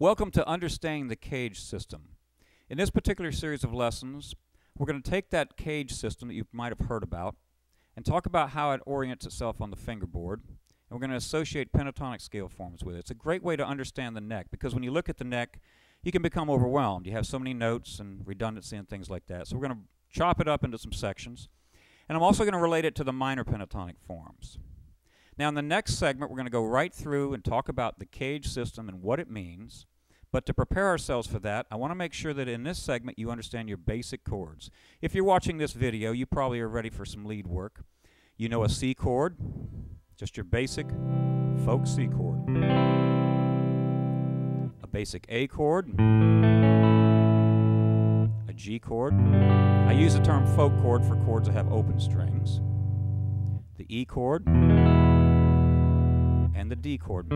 Welcome to Understanding the CAGED System. In this particular series of lessons, we're going to take that CAGED system that you might have heard about and talk about how it orients itself on the fingerboard. And we're going to associate pentatonic scale forms with it. It's a great way to understand the neck, because when you look at the neck, you can become overwhelmed. You have so many notes and redundancy and things like that. So we're going to chop it up into some sections. And I'm also going to relate it to the minor pentatonic forms. Now in the next segment, we're going to go right through and talk about the CAGED system and what it means. But to prepare ourselves for that, I want to make sure that in this segment you understand your basic chords. If you're watching this video, you probably are ready for some lead work. You know a C chord, just your basic folk C chord. A basic A chord, a G chord. I use the term folk chord for chords that have open strings. The E chord, and the D chord.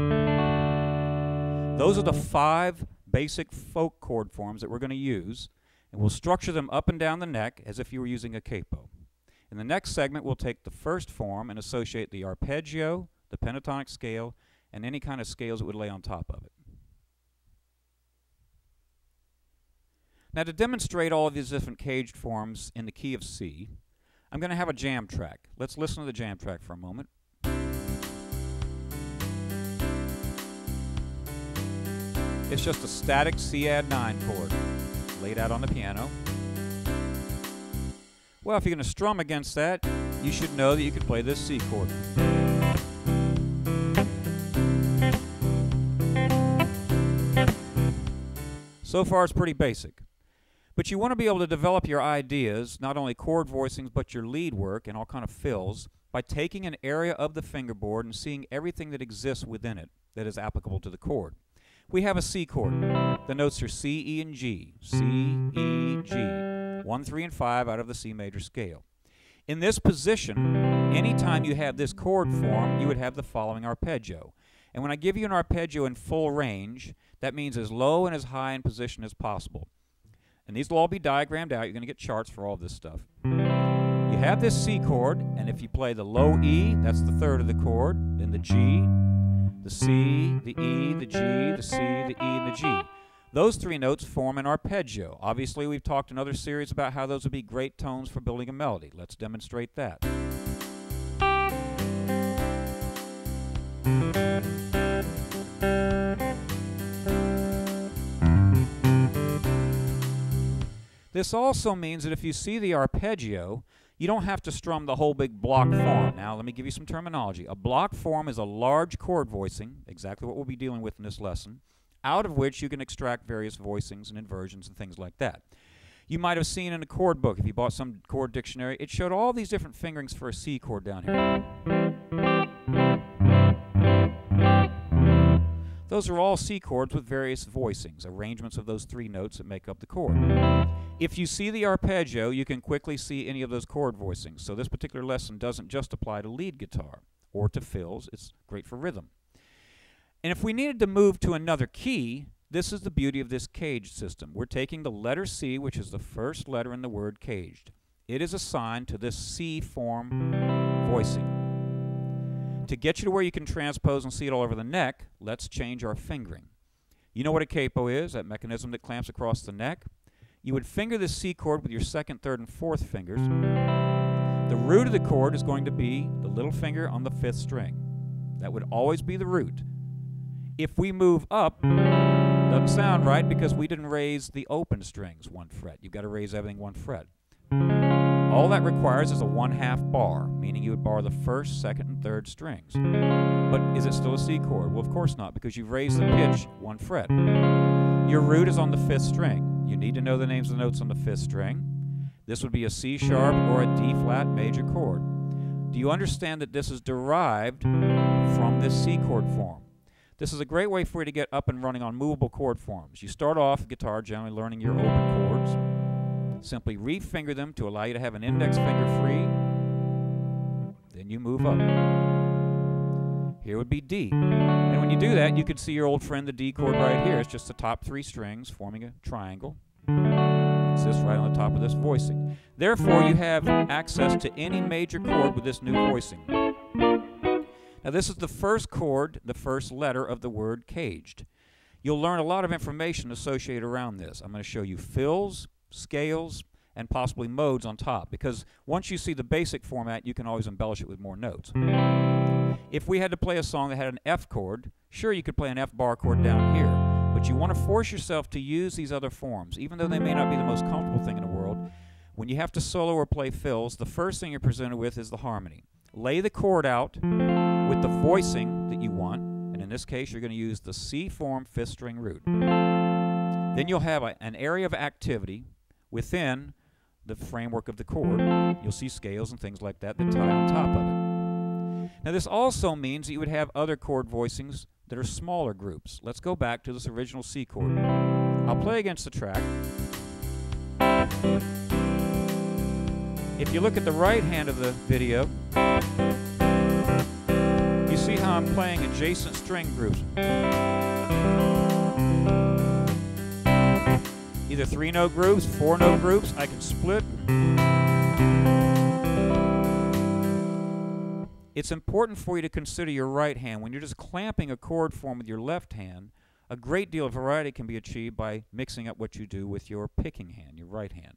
Those are the 5 basic folk chord forms that we're going to use, and we'll structure them up and down the neck as if you were using a capo. In the next segment, we'll take the first form and associate the arpeggio, the pentatonic scale, and any kind of scales that would lay on top of it. Now, to demonstrate all of these different CAGED forms in the key of C, I'm going to have a jam track. Let's listen to the jam track for a moment. It's just a static C-add-9 chord laid out on the piano. Well, if you're going to strum against that, you should know that you can play this C chord. So far, it's pretty basic. But you want to be able to develop your ideas, not only chord voicings, but your lead work and all kind of fills, by taking an area of the fingerboard and seeing everything that exists within it that is applicable to the chord. We have a C chord. The notes are C, E, and G. C, E, G. 1, 3, and 5 out of the C major scale. In this position, anytime you have this chord form, you would have the following arpeggio. And when I give you an arpeggio in full range, that means as low and as high in position as possible. And these will all be diagrammed out. You're going to get charts for all of this stuff. You have this C chord, and if you play the low E, that's the third of the chord, then the G, the C, the E, the G, the C, the E, and the G. Those 3 notes form an arpeggio. Obviously, we've talked in other series about how those would be great tones for building a melody. Let's demonstrate that. This also means that if you see the arpeggio, you don't have to strum the whole big block form. Now, let me give you some terminology. A block form is a large chord voicing, exactly what we'll be dealing with in this lesson, out of which you can extract various voicings and inversions and things like that. You might have seen in a chord book, if you bought some chord dictionary, it showed all these different fingerings for a C chord down here. Those are all C chords with various voicings, arrangements of those 3 notes that make up the chord. If you see the arpeggio, you can quickly see any of those chord voicings. So this particular lesson doesn't just apply to lead guitar or to fills. It's great for rhythm. And if we needed to move to another key, this is the beauty of this CAGED system. We're taking the letter C, which is the first letter in the word CAGED. It is assigned to this C form voicing. To get you to where you can transpose and see it all over the neck, let's change our fingering. You know what a capo is, that mechanism that clamps across the neck? You would finger the C chord with your 2nd, 3rd, and 4th fingers. The root of the chord is going to be the little finger on the 5th string. That would always be the root. If we move up, doesn't sound right because we didn't raise the open strings 1 fret. You've got to raise everything 1 fret. All that requires is a 1/2 bar, meaning you would bar the 1st, 2nd, and 3rd strings. But is it still a C chord? Well, of course not, because you've raised the pitch 1 fret. Your root is on the 5th string. You need to know the names of the notes on the 5th string. This would be a C sharp or a D flat major chord. Do you understand that this is derived from this C chord form? This is a great way for you to get up and running on movable chord forms. You start off guitar generally learning your open chords. Simply refinger them to allow you to have an index finger free. Then you move up. Here would be D. And when you do that, you can see your old friend, the D chord right here. It's just the top 3 strings forming a triangle. It sits right on the top of this voicing. Therefore, you have access to any major chord with this new voicing. Now, this is the first chord, the first letter of the word CAGED. You'll learn a lot of information associated around this. I'm going to show you fills, scales, and possibly modes on top, because once you see the basic format, you can always embellish it with more notes. If we had to play a song that had an F chord, sure, you could play an F bar chord down here, but you want to force yourself to use these other forms, even though they may not be the most comfortable thing in the world. When you have to solo or play fills, the first thing you're presented with is the harmony. Lay the chord out with the voicing that you want, and in this case, you're going to use the C form 5th string root. Then you'll have an area of activity within the framework of the chord. You'll see scales and things like that that tie on top of it. Now, this also means that you would have other chord voicings that are smaller groups. Let's go back to this original C chord. I'll play against the track. If you look at the right hand of the video, you see how I'm playing adjacent string groups. Either 3-note groups, 4-note groups. I can split. It's important for you to consider your right hand. When you're just clamping a chord form with your left hand, a great deal of variety can be achieved by mixing up what you do with your picking hand, your right hand.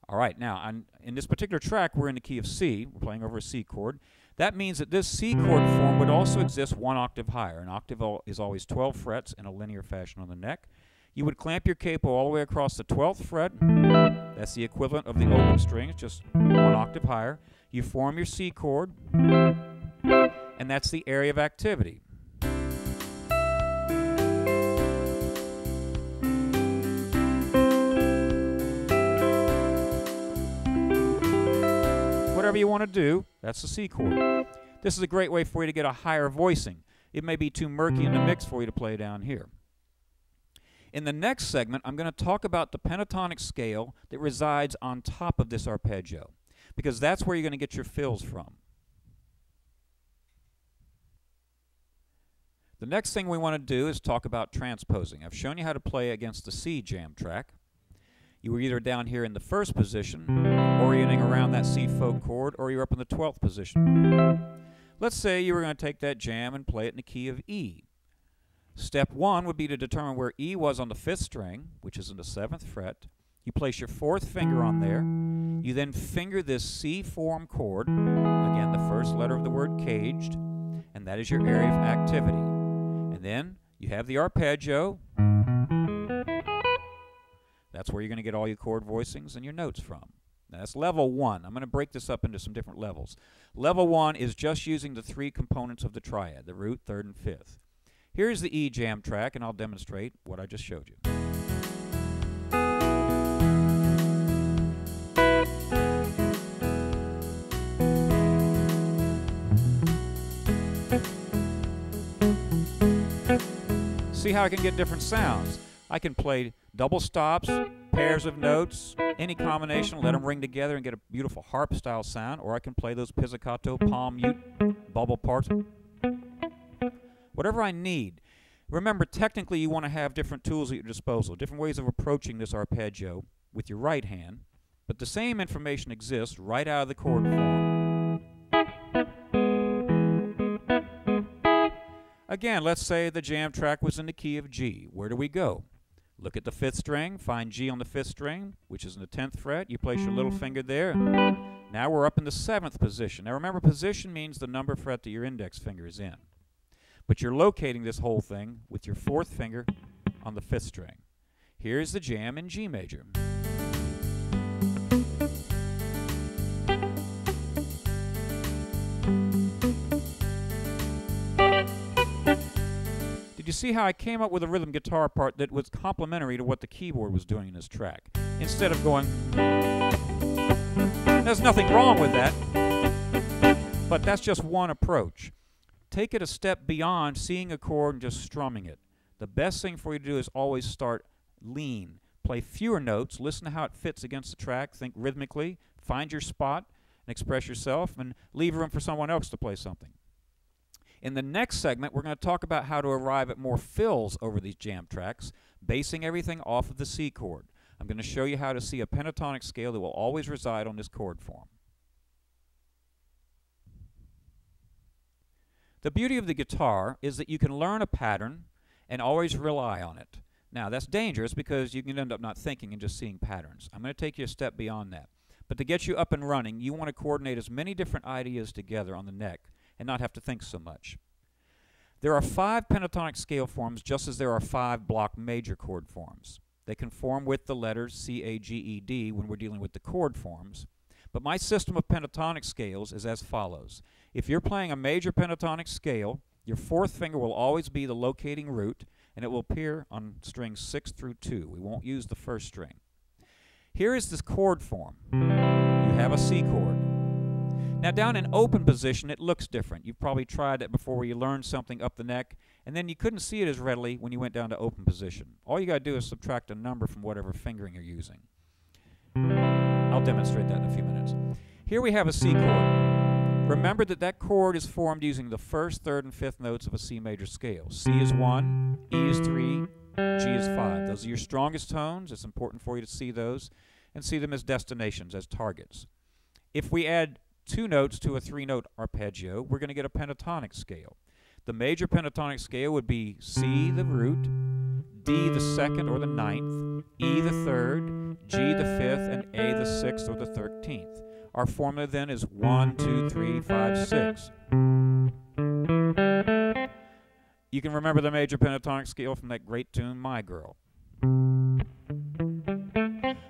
All right, now, in this particular track, we're in the key of C. We're playing over a C chord. That means that this C chord form would also exist 1 octave higher. An octave is always 12 frets in a linear fashion on the neck. You would clamp your capo all the way across the 12th fret. That's the equivalent of the open string. It's just 1 octave higher. You form your C chord, and that's the area of activity. Whatever you want to do, that's the C chord. This is a great way for you to get a higher voicing. It may be too murky in the mix for you to play down here. In the next segment, I'm going to talk about the pentatonic scale that resides on top of this arpeggio, because that's where you're going to get your fills from. The next thing we want to do is talk about transposing. I've shown you how to play against the C jam track. You were either down here in the 1st position, orienting around that C folk chord, or you're up in the 12th position. Let's say you were going to take that jam and play it in the key of E. Step 1 would be to determine where E was on the 5th string, which is in the 7th fret. You place your 4th finger on there. You then finger this C form chord, again the first letter of the word caged, and that is your area of activity. And then you have the arpeggio. That's where you're going to get all your chord voicings and your notes from. Now, that's level 1. I'm going to break this up into some different levels. Level 1 is just using the 3 components of the triad, the root, 3rd, and 5th. Here's the E jam track, and I'll demonstrate what I just showed you. See how I can get different sounds. I can play double stops, pairs of notes, any combination, let them ring together and get a beautiful harp-style sound, or I can play those pizzicato, palm mute, bubble parts. Whatever I need. Remember, technically you want to have different tools at your disposal, different ways of approaching this arpeggio with your right hand, but the same information exists right out of the chord form. Again, let's say the jam track was in the key of G. Where do we go? Look at the 5th string, find G on the 5th string, which is in the 10th fret. You place your little finger there. Now we're up in the 7th position. Now remember, position means the number fret that your index finger is in. But you're locating this whole thing with your 4th finger on the 5th string. Here's the jam in G major. Did you see how I came up with a rhythm guitar part that was complementary to what the keyboard was doing in this track? Instead of going... There's nothing wrong with that, but that's just one approach. Take it a step beyond seeing a chord and just strumming it. The best thing for you to do is always start lean. Play fewer notes, listen to how it fits against the track, think rhythmically, find your spot and express yourself, and leave room for someone else to play something. In the next segment, we're going to talk about how to arrive at more fills over these jam tracks, basing everything off of the C chord. I'm going to show you how to see a pentatonic scale that will always reside on this chord form. The beauty of the guitar is that you can learn a pattern and always rely on it. Now, that's dangerous because you can end up not thinking and just seeing patterns. I'm going to take you a step beyond that. But to get you up and running, you want to coordinate as many different ideas together on the neck and not have to think so much. There are 5 pentatonic scale forms just as there are 5 block major chord forms. They conform with the letters C, A, G, E, D when we're dealing with the chord forms. But my system of pentatonic scales is as follows. If you're playing a major pentatonic scale, your 4th finger will always be the locating root, and it will appear on strings 6 through 2. We won't use the 1st string. Here is this chord form. You have a C chord. Now down in open position, it looks different. You've probably tried that before where you learned something up the neck, and then you couldn't see it as readily when you went down to open position. All you got to do is subtract a number from whatever fingering you're using. I'll demonstrate that in a few minutes. Here we have a C chord. Remember that that chord is formed using the 1st, 3rd, and 5th notes of a C major scale. C is 1, E is 3, G is 5. Those are your strongest tones. It's important for you to see those and see them as destinations, as targets. If we add 2 notes to a 3-note arpeggio, we're going to get a pentatonic scale. The major pentatonic scale would be C the root, D the 2nd or the 9th, E the 3rd, G the 5th, and A the 6th or the 13th. Our formula then is 1, 2, 3, 5, 6. You can remember the major pentatonic scale from that great tune, My Girl.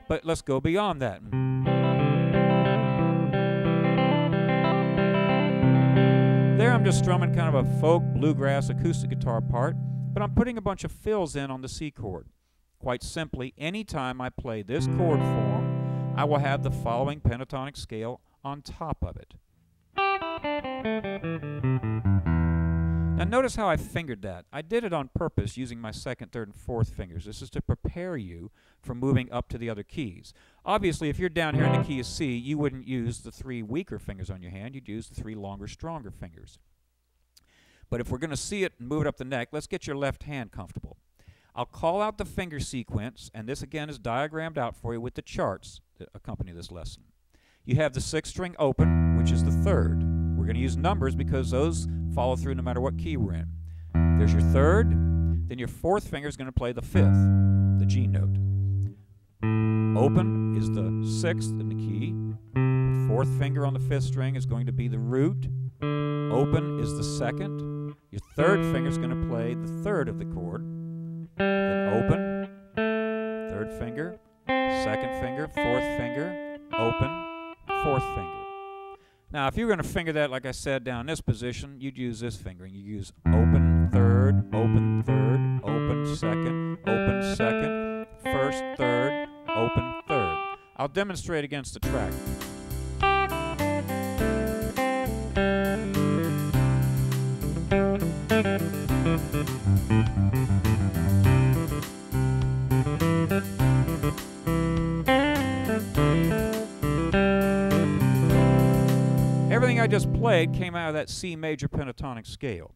But let's go beyond that. There I'm just strumming kind of a folk, bluegrass, acoustic guitar part, but I'm putting a bunch of fills in on the C chord. Quite simply, anytime I play this chord form, I will have the following pentatonic scale on top of it. Now notice how I fingered that. I did it on purpose using my 2nd, 3rd, and 4th fingers. This is to prepare you for moving up to the other keys. Obviously, if you're down here in the key of C, you wouldn't use the 3 weaker fingers on your hand. You'd use the 3 longer, stronger fingers. But if we're going to see it and move it up the neck, let's get your left hand comfortable. I'll call out the finger sequence, and this again is diagrammed out for you with the charts that accompany this lesson. You have the 6th string open, which is the 3rd. We're going to use numbers because those follow through no matter what key we're in. There's your 3rd, then your 4th finger is going to play the 5th, the G note. Open is the 6th in the key. The 4th finger on the 5th string is going to be the root. Open is the 2nd. Your 3rd finger is going to play the 3rd of the chord. Then open, 3rd finger, 2nd finger, 4th finger, open, 4th finger. Now, if you're going to finger that, like I said, down in this position, you'd use this fingering. You use open 3rd, open 3rd, open 2nd, open 2nd, 1st, 3rd, open 3rd. I'll demonstrate against the track. Everything I just played came out of that C major pentatonic scale.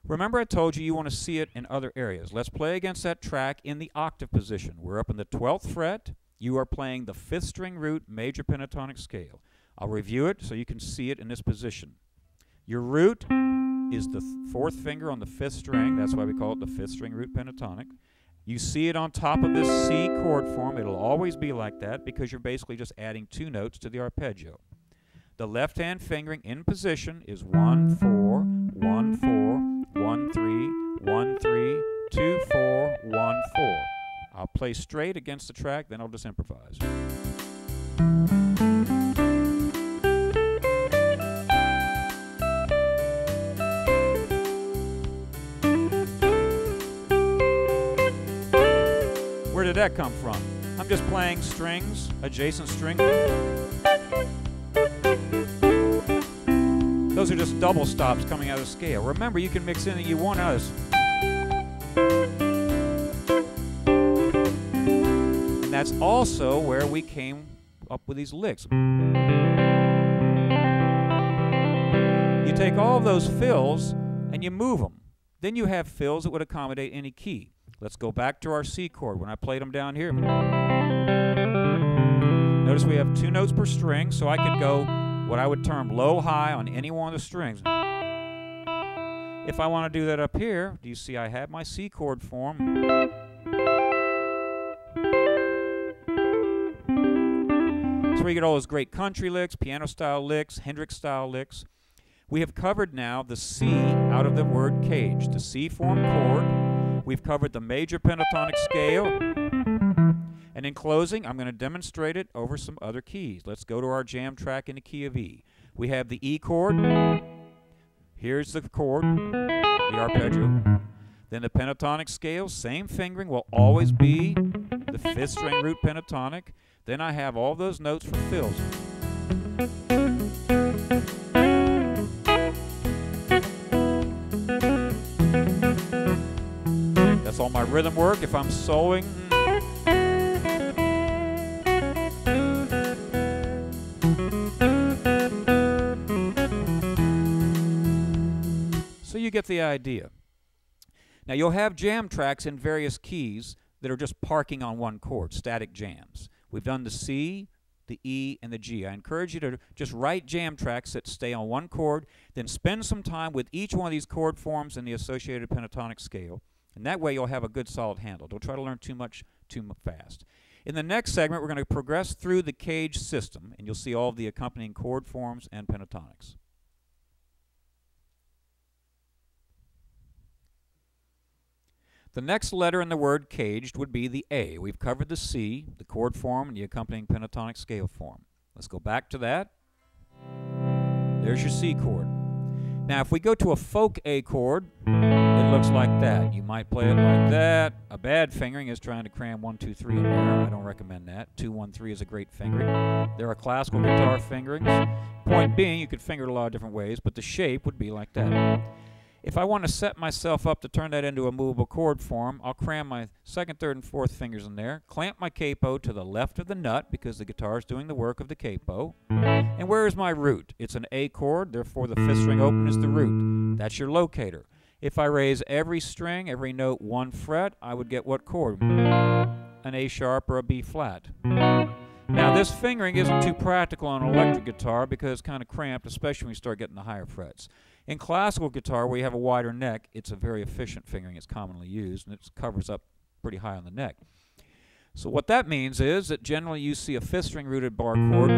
Remember I told you you want to see it in other areas. Let's play against that track in the octave position. We're up in the 12th fret. You are playing the 5th string root major pentatonic scale. I'll review it so you can see it in this position. Your root is the 4th finger on the 5th string. That's why we call it the 5th string root pentatonic. You see it on top of this C chord form. It'll always be like that because you're basically just adding 2 notes to the arpeggio. The left hand fingering in position is 1, 4, 1, 4, 1, 3, 1, 3, 2, 4, 1, 4. I'll play straight against the track, then I'll just improvise. Where did that come from? I'm just playing strings, adjacent string. Those are just double stops coming out of the scale. Remember, you can mix anything you want out of this. And that's also where we came up with these licks. You take all of those fills and you move them. Then you have fills that would accommodate any key. Let's go back to our C chord when I played them down here. Notice we have 2 notes per string, so I could go what I would term low-high on any one of the strings. If I want to do that up here, do you see I have my C chord form? That's where you get all those great country licks, piano-style licks, Hendrix-style licks. We have covered now the C out of the word caged, the C form chord. We've covered the major pentatonic scale. And in closing, I'm going to demonstrate it over some other keys. Let's go to our jam track in the key of E. We have the E chord. Here's the chord, the arpeggio. Then the pentatonic scale, same fingering, will always be the 5th string root pentatonic. Then I have all those notes for fills. That's all my rhythm work. If I'm soloing, so you get the idea. Now you'll have jam tracks in various keys that are just parking on one chord, static jams. We've done the C, the E, and the G. I encourage you to just write jam tracks that stay on one chord, then spend some time with each one of these chord forms and the associated pentatonic scale. And that way you'll have a good solid handle. Don't try to learn too much too fast. In the next segment, we're going to progress through the CAGED system, and you'll see all of the accompanying chord forms and pentatonics. The next letter in the word caged would be the A. We've covered the C, the chord form, and the accompanying pentatonic scale form. Let's go back to that. There's your C chord. Now, if we go to a folk A chord, it looks like that. You might play it like that. A bad fingering is trying to cram 1, 2, 3 in there. I don't recommend that. 2, 1, 3 is a great fingering. There are classical guitar fingerings. Point being, you could finger it a lot of different ways, but the shape would be like that. If I want to set myself up to turn that into a movable chord form, I'll cram my 2nd, 3rd, and 4th fingers in there, clamp my capo to the left of the nut because the guitar is doing the work of the capo. And where is my root? It's an A chord, therefore the 5th string open is the root. That's your locator. If I raise every string, every note 1 fret, I would get what chord? An A sharp or a B flat. Now this fingering isn't too practical on an electric guitar because it's kind of cramped, especially when you start getting the higher frets. In classical guitar, where you have a wider neck, it's a very efficient fingering. It's commonly used, and it covers up pretty high on the neck. So what that means is that generally you see a 5th string rooted bar chord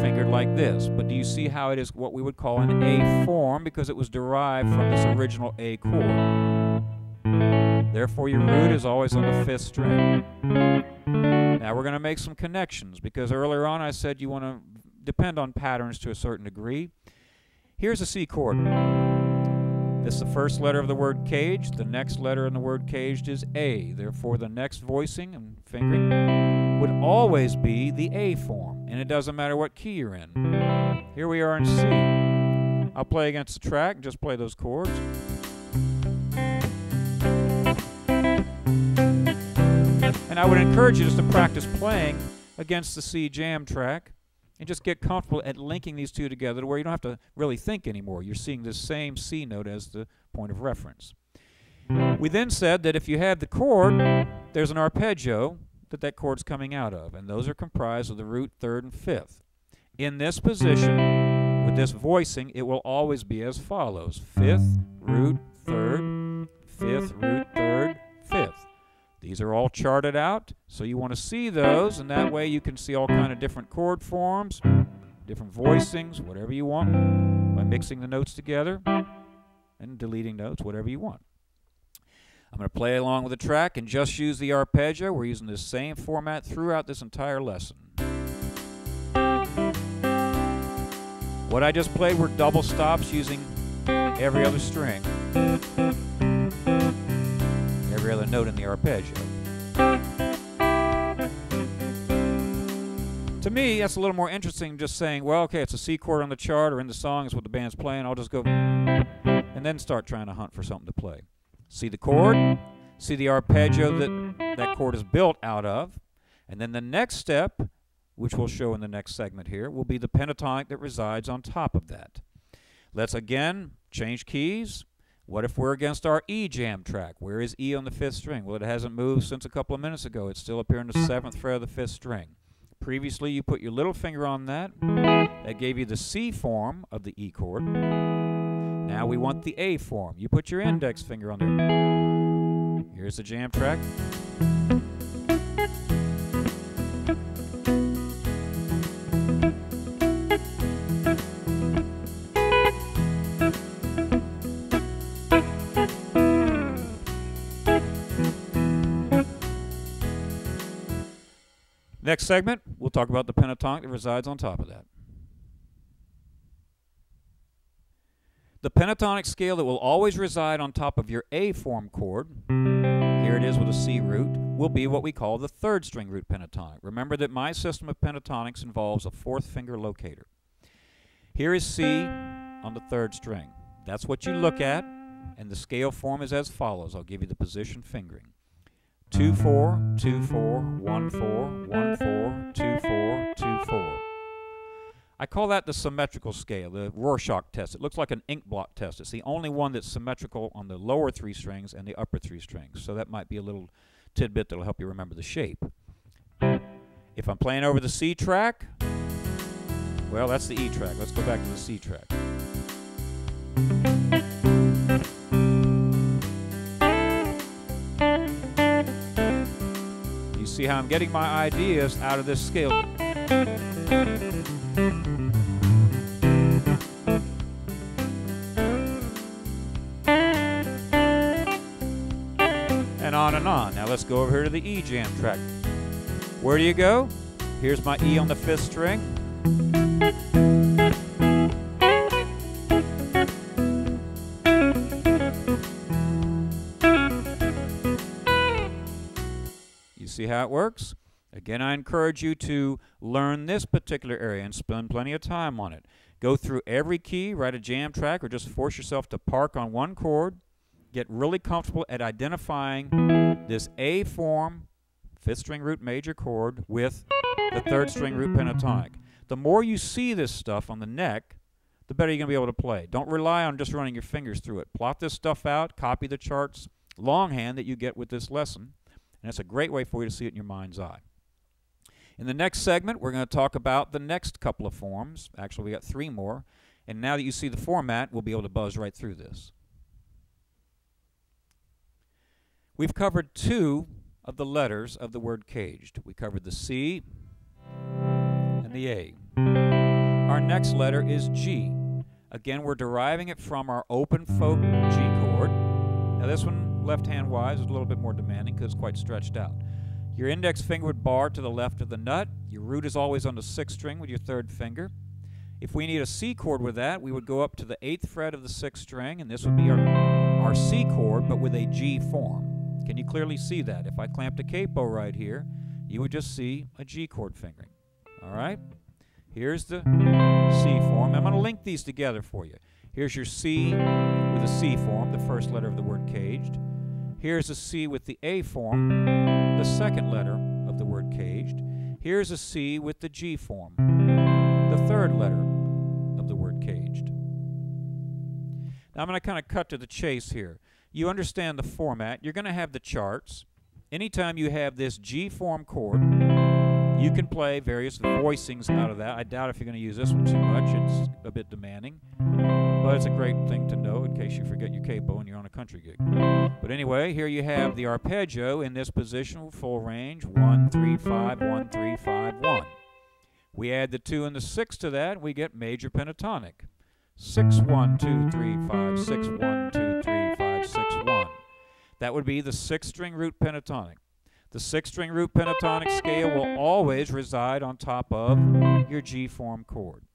fingered like this. But do you see how it is what we would call an A form because it was derived from this original A chord? Therefore, your root is always on the 5th string. Now we're going to make some connections because earlier on I said you want to depend on patterns to a certain degree. Here's a C chord. This is the first letter of the word caged. The next letter in the word caged is A. Therefore, the next voicing and fingering would always be the A form, and it doesn't matter what key you're in. Here we are in C. I'll play against the track and just play those chords. And I would encourage you just to practice playing against the C jam track and just get comfortable at linking these two together to where you don't have to really think anymore. You're seeing the same C note as the point of reference. We then said that if you have the chord, there's an arpeggio that chord's coming out of, and those are comprised of the root, 3rd, and 5th. In this position, with this voicing, it will always be as follows. 5th, root, 3rd, 5th, root, 3rd, 5th. These are all charted out, so you want to see those, and that way you can see all kind of different chord forms, different voicings, whatever you want, by mixing the notes together and deleting notes, whatever you want. I'm going to play along with the track and just use the arpeggio. We're using this same format throughout this entire lesson. What I just played were double stops using every other string. Every other note in the arpeggio. To me, that's a little more interesting than just saying, well, okay, it's a C chord on the chart or in the song is what the band's playing. I'll just go and then start trying to hunt for something to play. See the chord, see the arpeggio that chord is built out of, and then the next step, which we'll show in the next segment here, will be the pentatonic that resides on top of that. Let's again change keys. What if we're against our E jam track? Where is E on the 5th string? Well, it hasn't moved since a couple of minutes ago. It's still up here in the 7th fret of the 5th string. Previously, you put your little finger on that. That gave you the C form of the E chord. Now we want the A form. You put your index finger on there. Here's the jam track. Next segment, we'll talk about the pentatonic that resides on top of that. The pentatonic scale that will always reside on top of your A form chord, here it is with a C root, will be what we call the third string root pentatonic. Remember that my system of pentatonics involves a fourth finger locator. Here is C on the third string. That's what you look at, and the scale form is as follows. I'll give you the position fingering. 2-4, 2-4, 1-4, 1-4, 2-4, 2-4. I call that the symmetrical scale, the Rorschach test. It looks like an ink blot test. It's the only one that's symmetrical on the lower three strings and the upper three strings. So that might be a little tidbit that will help you remember the shape. If I'm playing over the C track, well, that's the E track. Let's go back to the C track. You see how I'm getting my ideas out of this scale. And on and on. Now let's go over here to the E jam track. Where do you go? Here's my E on the 5th string. You see how it works? Again, I encourage you to learn this particular area and spend plenty of time on it. Go through every key, write a jam track, or just force yourself to park on one chord. Get really comfortable at identifying this A form, 5th string root major chord, with the 3rd string root pentatonic. The more you see this stuff on the neck, the better you're going to be able to play. Don't rely on just running your fingers through it. Plot this stuff out, copy the charts longhand that you get with this lesson, and it's a great way for you to see it in your mind's eye. In the next segment, we're going to talk about the next couple of forms. Actually, we got 3 more, and now that you see the format, we'll be able to buzz right through this. We've covered 2 of the letters of the word caged. We covered the C and the A. Our next letter is G. Again, we're deriving it from our open folk G chord. Now this one, left-hand wise, is a little bit more demanding because it's quite stretched out. Your index finger would bar to the left of the nut. Your root is always on the 6th string with your 3rd finger. If we need a C chord with that, we would go up to the 8th fret of the 6th string, and this would be our C chord, but with a G form. Can you clearly see that? If I clamped a capo right here, you would just see a G chord fingering. All right? Here's the C form. I'm going to link these together for you. Here's your C with a C form, the first letter of the word caged. Here's a C with the A form, the 2nd letter of the word caged. Here's a C with the G form, the 3rd letter of the word caged. Now I'm going to kind of cut to the chase here. You understand the format. You're going to have the charts. Anytime you have this G form chord, you can play various voicings out of that. I doubt if you're going to use this one too much. It's a bit demanding. But it's a great thing to know in case you forget your capo and you're on a country gig. But anyway, here you have the arpeggio in this position, full range, 1, 3, 5, 1, 3, 5, 1. We add the 2 and the 6 to that, we get major pentatonic. 6, 1, 2, 3, 5, 6, 1, 2, 3, 5, 6, 1. That would be the 6th string root pentatonic. The 6th string root pentatonic scale will always reside on top of your G form chord.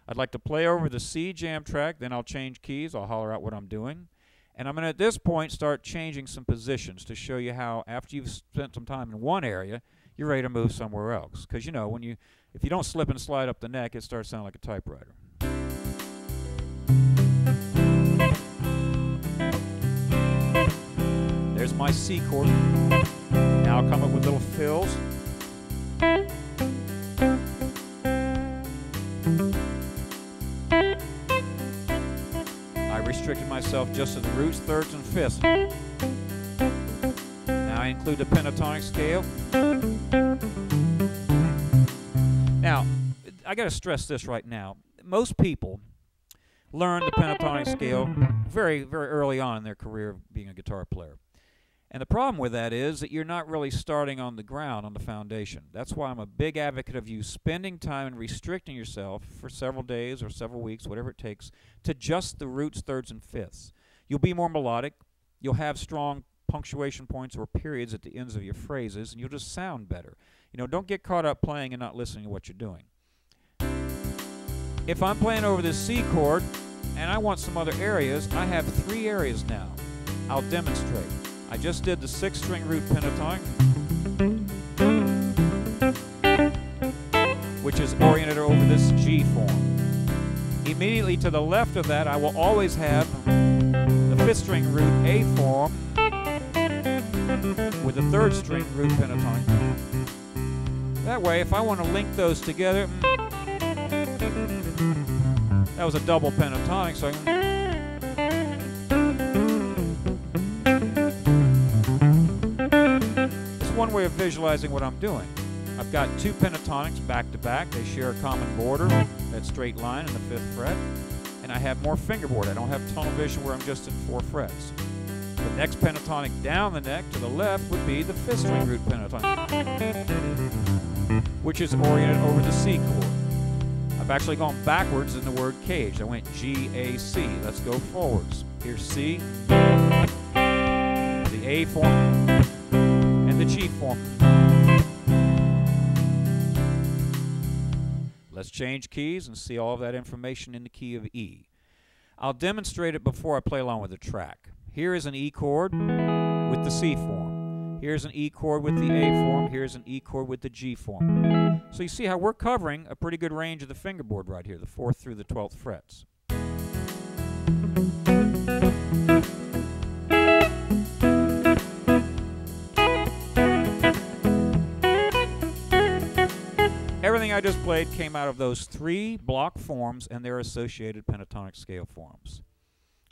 I'd like to play over the C jam track, then I'll change keys, I'll holler out what I'm doing. And I'm going to at this point start changing some positions to show you how after you've spent some time in one area, you're ready to move somewhere else. Because you know, if you don't slip and slide up the neck, it starts sounding like a typewriter. There's my C chord. Now I'll come up with little fills. I restricted myself just to the roots, 3rds, and 5ths. Now I include the pentatonic scale. Now, I got to stress this right now. Most people learn the pentatonic scale very, very early on in their career of being a guitar player. And the problem with that is that you're not really starting on the ground, on the foundation. That's why I'm a big advocate of you spending time and restricting yourself for several days or several weeks, whatever it takes, to just the roots, thirds, and fifths. You'll be more melodic. You'll have strong punctuation points or periods at the ends of your phrases, and you'll just sound better. You know, don't get caught up playing and not listening to what you're doing. If I'm playing over this C chord and I want some other areas, I have 3 areas now. I'll demonstrate. I just did the 6-string root pentatonic, which is oriented over this G form. Immediately to the left of that, I will always have the 5th-string root A form with the 3rd-string root pentatonic. That way, if I want to link those together, that was a double pentatonic, so I can... one way of visualizing what I'm doing. I've got 2 pentatonics back to back. They share a common border, that straight line in the 5th fret. And I have more fingerboard. I don't have tunnel vision where I'm just in 4 frets. The next pentatonic down the neck to the left would be the 5th-string root pentatonic, which is oriented over the C chord. I've actually gone backwards in the word caged. I went G, A, C. Let's go forwards. Here's C, the A form, the G form. Let's change keys and see all of that information in the key of E. I'll demonstrate it before I play along with the track. Here is an E chord with the C form. Here's an E chord with the A form. Here's an E chord with the G form. So you see how we're covering a pretty good range of the fingerboard right here, the 4th through the 12th frets. Everything I just played came out of those 3 block forms and their associated pentatonic scale forms.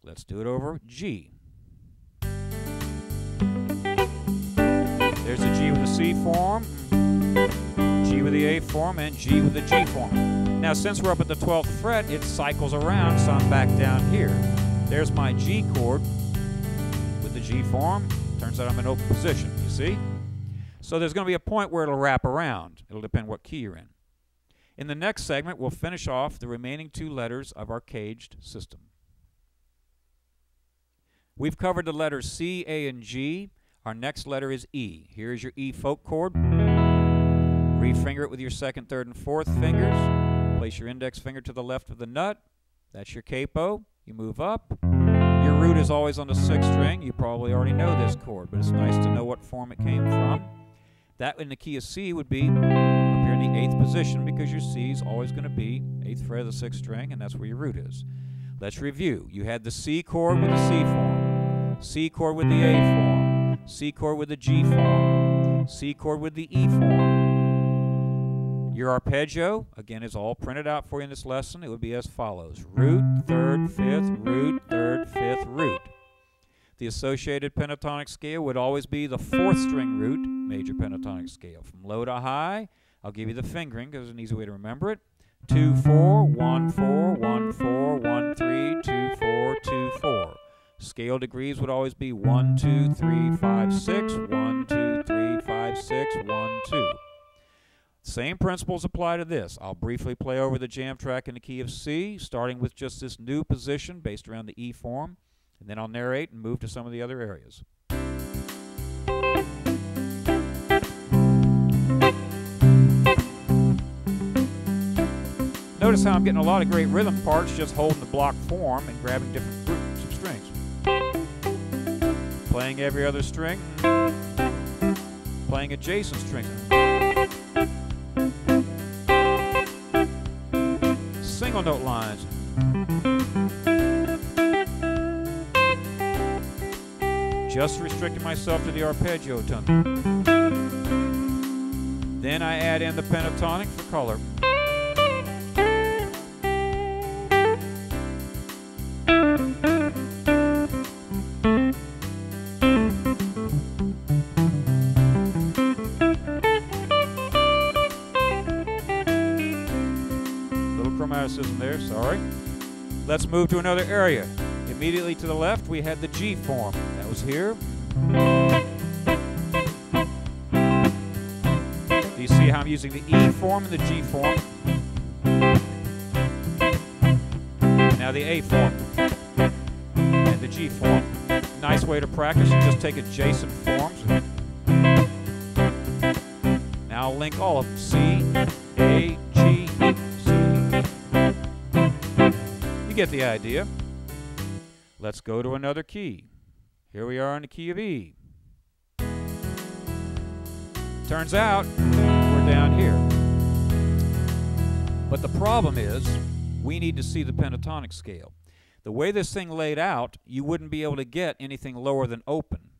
Let's do it over G. There's a G with the C form, G with the A form, and G with the G form. Now, since we're up at the 12th fret, it cycles around, so I'm back down here. There's my G chord with the G form. Turns out I'm in open position, you see? So there's going to be a point where it'll wrap around. It'll depend what key you're in. In the next segment, we'll finish off the remaining 2 letters of our caged system. We've covered the letters C, A, and G. Our next letter is E. Here's your E folk chord. Refinger it with your 2nd, 3rd, and 4th fingers. Place your index finger to the left of the nut. That's your capo. You move up. Your root is always on the 6th string. You probably already know this chord, but it's nice to know what form it came from. That in the key of C would be up here in the 8th position because your C is always going to be 8th fret of the 6th string, and that's where your root is. Let's review. You had the C chord with the C form, C chord with the A form, C chord with the G form, C chord with the E form. Your arpeggio, again, is all printed out for you in this lesson. It would be as follows. Root, 3rd, 5th, root, 3rd, 5th, root. The associated pentatonic scale would always be the 4th string root major pentatonic scale. From low to high, I'll give you the fingering because it's an easy way to remember it. 2, 4, 1, 4, 1, 4, 1, 3, 2, 4, 2, 4. Scale degrees would always be 1, 2, 3, 5, 6, 1, 2, 3, 5, 6, 1, 2. Same principles apply to this. I'll briefly play over the jam track in the key of C, starting with just this new position based around the E form. And then I'll narrate and move to some of the other areas. Notice how I'm getting a lot of great rhythm parts just holding the block form and grabbing different groups of strings. Playing every other string, playing adjacent strings. Single note lines. Just restricting myself to the arpeggio tone. Then I add in the pentatonic for color. Little chromaticism there, sorry. Let's move to another area. Immediately to the left, we had the G form. That was here. Do you see how I'm using the E form and the G form? Now the A form and the G form. Nice way to practice. You just take adjacent forms. Now I'll link all of them. C, A, G, E. C. You get the idea. Let's go to another key. Here we are in the key of E. Turns out we're down here. But the problem is we need to see the pentatonic scale. The way this thing laid out, you wouldn't be able to get anything lower than open.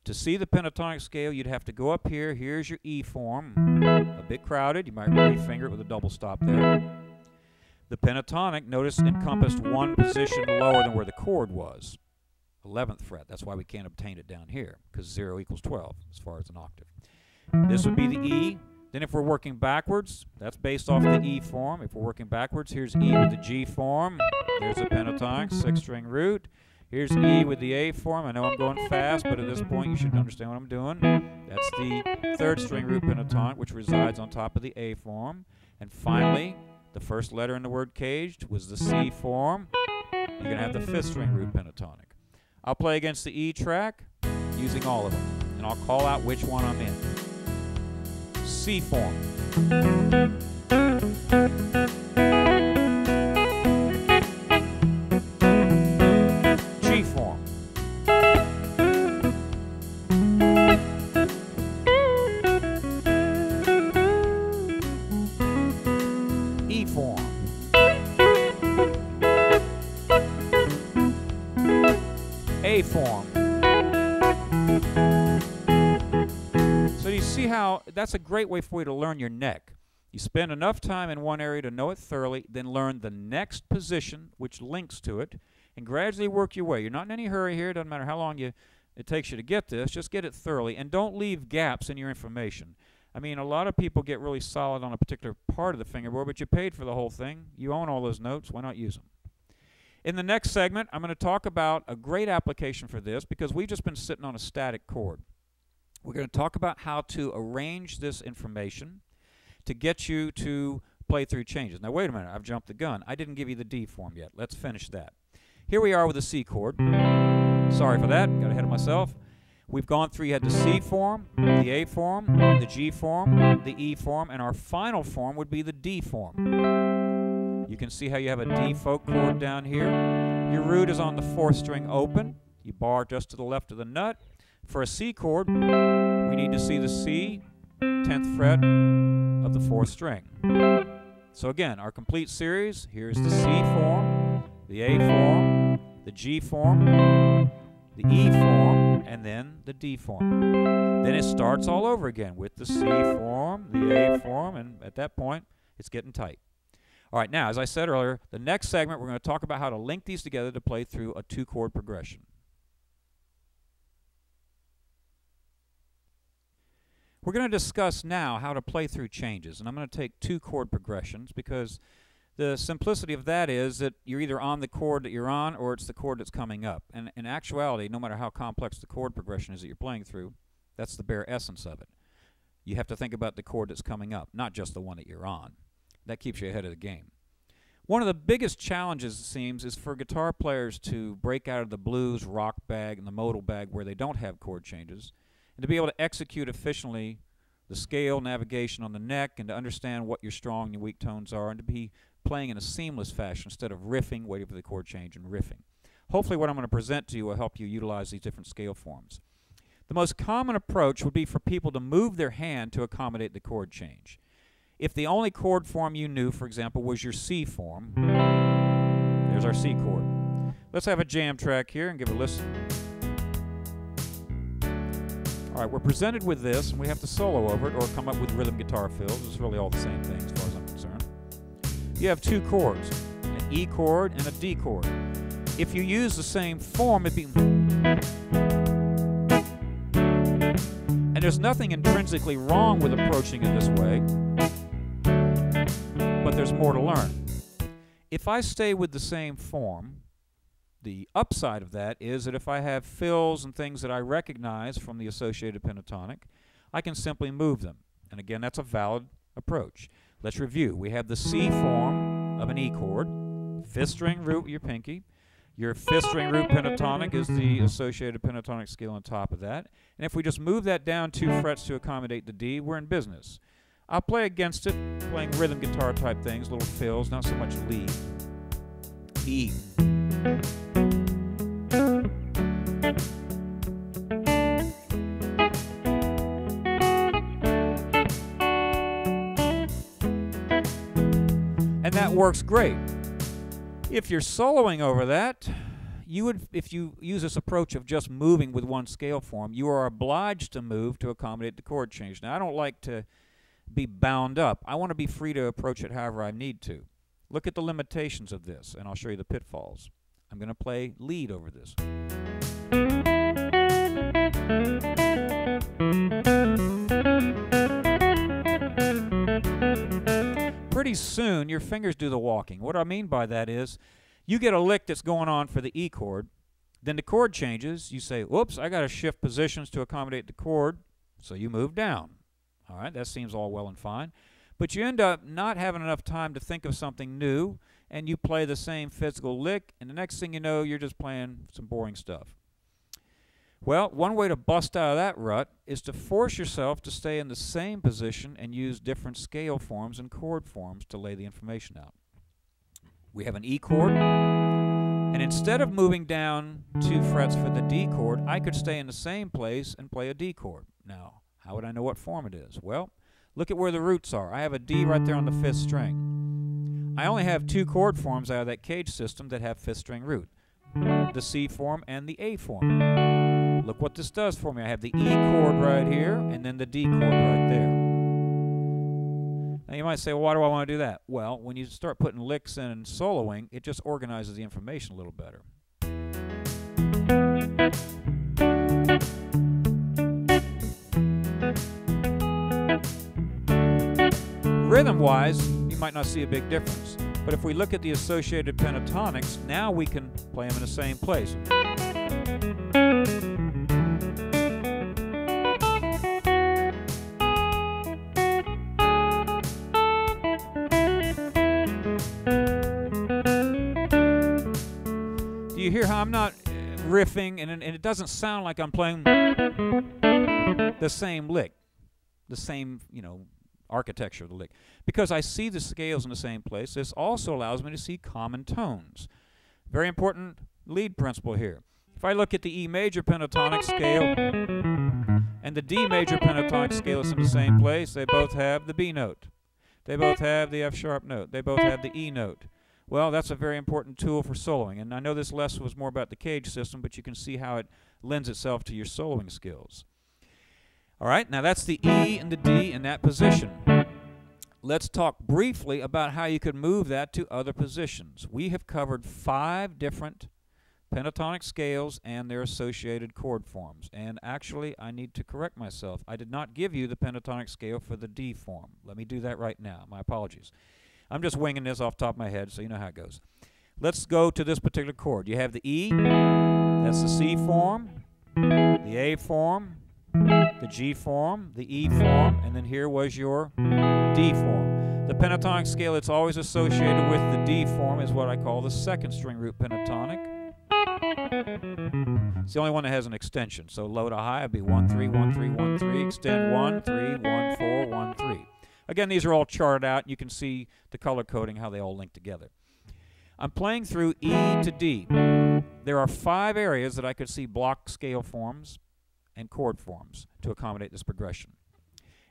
To see the pentatonic scale, you'd have to go up here. Here's your E form. A bit crowded. You might refinger it with a double stop there. The pentatonic, notice, encompassed one position lower than where the chord was. 11th fret. That's why we can't obtain it down here, because 0 equals 12 as far as an octave. This would be the E. Then if we're working backwards, that's based off the E form. If we're working backwards, here's E with the G form. There's the pentatonic, 6-string root. Here's E with the A form. I know I'm going fast, but at this point you should understand what I'm doing. That's the 3rd-string root pentatonic, which resides on top of the A form. And finally, the first letter in the word caged was the C form. You're going to have the 5th-string root pentatonic. I'll play against the E track using all of them, and I'll call out which one I'm in. C form. G form. E form. A form. So you see how that's a great way for you to learn your neck. You spend enough time in one area to know it thoroughly, then learn the next position which links to it, and gradually work your way. You're not in any hurry here. It doesn't matter how long it takes you to get this. Just get it thoroughly, and don't leave gaps in your information. I mean, a lot of people get really solid on a particular part of the fingerboard, but you paid for the whole thing. You own all those notes. Why not use them? In the next segment, I'm going to talk about a great application for this because we've just been sitting on a static chord. We're going to talk about how to arrange this information to get you to play through changes. Now, wait a minute. I've jumped the gun. I didn't give you the D form yet. Let's finish that. Here we are with the C chord. Sorry for that. Got ahead of myself. We've gone through. You had the C form, the A form, the G form, the E form, and our final form would be the D form. You can see how you have a D folk chord down here. Your root is on the 4th string open. You bar just to the left of the nut. For a C chord, we need to see the C, 10th fret of the 4th string. So again, our complete series, here's the C form, the A form, the G form, the E form, and then the D form. Then it starts all over again with the C form, the A form, and at that point, it's getting tight. All right, now, as I said earlier, the next segment, we're going to talk about how to link these together to play through a 2-chord progression. We're going to discuss now how to play through changes, and I'm going to take 2-chord progressions because the simplicity of that is that you're either on the chord that you're on or it's the chord that's coming up. And in actuality, no matter how complex the chord progression is that you're playing through, that's the bare essence of it. You have to think about the chord that's coming up, not just the one that you're on. That keeps you ahead of the game. One of the biggest challenges, it seems, is for guitar players to break out of the blues, rock bag, and the modal bag where they don't have chord changes, and to be able to execute efficiently the scale navigation on the neck and to understand what your strong and your weak tones are and to be playing in a seamless fashion instead of riffing, waiting for the chord change and riffing. Hopefully what I'm going to present to you will help you utilize these different scale forms. The most common approach would be for people to move their hand to accommodate the chord change. If the only chord form you knew, for example, was your C form, there's our C chord. Let's have a jam track here and give it a listen. All right, we're presented with this, and we have to solo over it or come up with rhythm guitar fills. It's really all the same thing as far as I'm concerned. You have 2 chords, an E chord and a D chord. If you use the same form, it'd be... And there's nothing intrinsically wrong with approaching it this way, but there's more to learn. if I stay with the same form, the upside of that is that if I have fills and things that I recognize from the associated pentatonic, I can simply move them. And again, that's a valid approach. Let's review. We have the C form of an E chord, fifth string root with your pinky. Your fifth string root pentatonic is the associated pentatonic scale on top of that. And if we just move that down 2 frets to accommodate the D, we're in business. I'll play against it, playing rhythm guitar type things, little fills, not so much lead. E. And that works great. If you're soloing over that, if you use this approach of just moving with one scale form, you are obliged to move to accommodate the chord change. Now, I don't like to be bound up. I want to be free to approach it however I need to. Look at the limitations of this, and I'll show you the pitfalls. I'm going to play lead over this. Pretty soon, your fingers do the walking. What I mean by that is, you get a lick that's going on for the E chord, then the chord changes, you say, whoops, I got to shift positions to accommodate the chord, so you move down. All right, that seems all well and fine. But you end up not having enough time to think of something new, and you play the same physical lick, and the next thing you know, you're just playing some boring stuff. Well, one way to bust out of that rut is to force yourself to stay in the same position and use different scale forms and chord forms to lay the information out. We have an E chord, and instead of moving down 2 frets for the D chord, I could stay in the same place and play a D chord. Now, how would I know what form it is? Well, look at where the roots are. I have a D right there on the 5th string. I only have 2 chord forms out of that CAGED system that have 5th string root, the C form and the A form. Look what this does for me. I have the E chord right here and then the D chord right there. Now you might say, well, why do I want to do that? Well, when you start putting licks in and soloing, it just organizes the information a little better. Rhythm-wise, you might not see a big difference. But if we look at the associated pentatonics, now we can play them in the same place. Do you hear how I'm not riffing, and it doesn't sound like I'm playing the same lick, the same, architecture of the lick, because I see the scales in the same place. This also allows me to see common tones. Very important lead principle here. If I look at the E major pentatonic scale and the D major pentatonic scale is in the same place, they both have the B note. They both have the F sharp note. They both have the E note. Well, that's a very important tool for soloing. And I know this lesson was more about the CAGED system, but you can see how it lends itself to your soloing skills. All right, now that's the E and the D in that position. Let's talk briefly about how you could move that to other positions. We have covered 5 different pentatonic scales and their associated chord forms. And actually, I need to correct myself. I did not give you the pentatonic scale for the D form. Let me do that right now. My apologies. I'm just winging this off the top of my head, so you know how it goes. Let's go to this particular chord. You have the E, that's the C form, the A form, the G form, the E form, and then here was your D form. The pentatonic scale that's always associated with the D form is what I call the 2nd string root pentatonic. It's the only one that has an extension. So low to high would be 1, 3, 1, 3, 1, 3, extend 1, 3, 1, 4, 1, 3. Again, these are all charted out. You can see the color coding, how they all link together. I'm playing through E to D. There are 5 areas that I could see block scale forms and chord forms to accommodate this progression.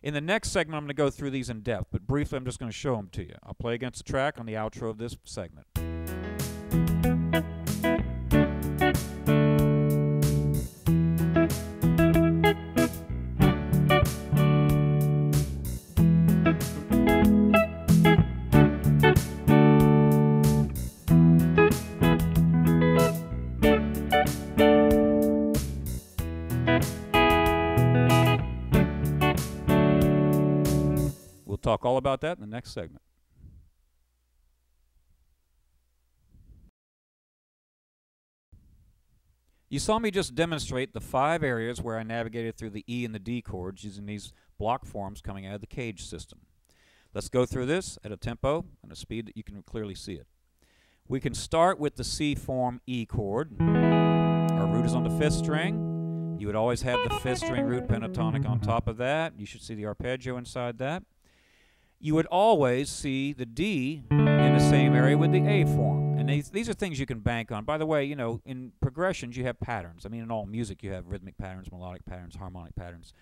In the next segment, I'm going to go through these in depth, but briefly I'm just going to show them to you. I'll play against the track on the outro of this segment. We'll talk all about that in the next segment. You saw me just demonstrate the 5 areas where I navigated through the E and the D chords using these block forms coming out of the CAGED system. Let's go through this at a tempo and a speed that you can clearly see it. We can start with the C form E chord. Our root is on the 5th string. You would always have the 5th string root pentatonic on top of that. You should see the arpeggio inside that. You would always see the D in the same area with the A form. And these are things you can bank on. By the way, you know, in progressions you have patterns. I mean, in all music you have rhythmic patterns, melodic patterns, harmonic patterns.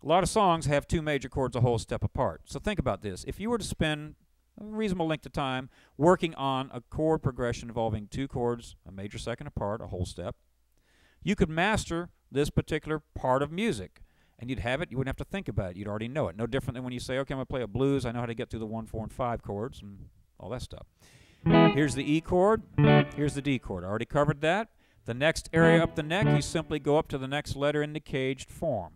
A lot of songs have 2 major chords a whole step apart. So think about this. If you were to spend a reasonable length of time working on a chord progression involving 2 chords, a major second apart, a whole step, you could master this particular part of music. And you'd have it, you wouldn't have to think about it. You'd already know it. No different than when you say, okay, I'm going to play a blues, I know how to get through the 1, 4, and 5 chords and all that stuff. Here's the E chord, here's the D chord. I already covered that. The next area up the neck, you simply go up to the next letter in the CAGED form.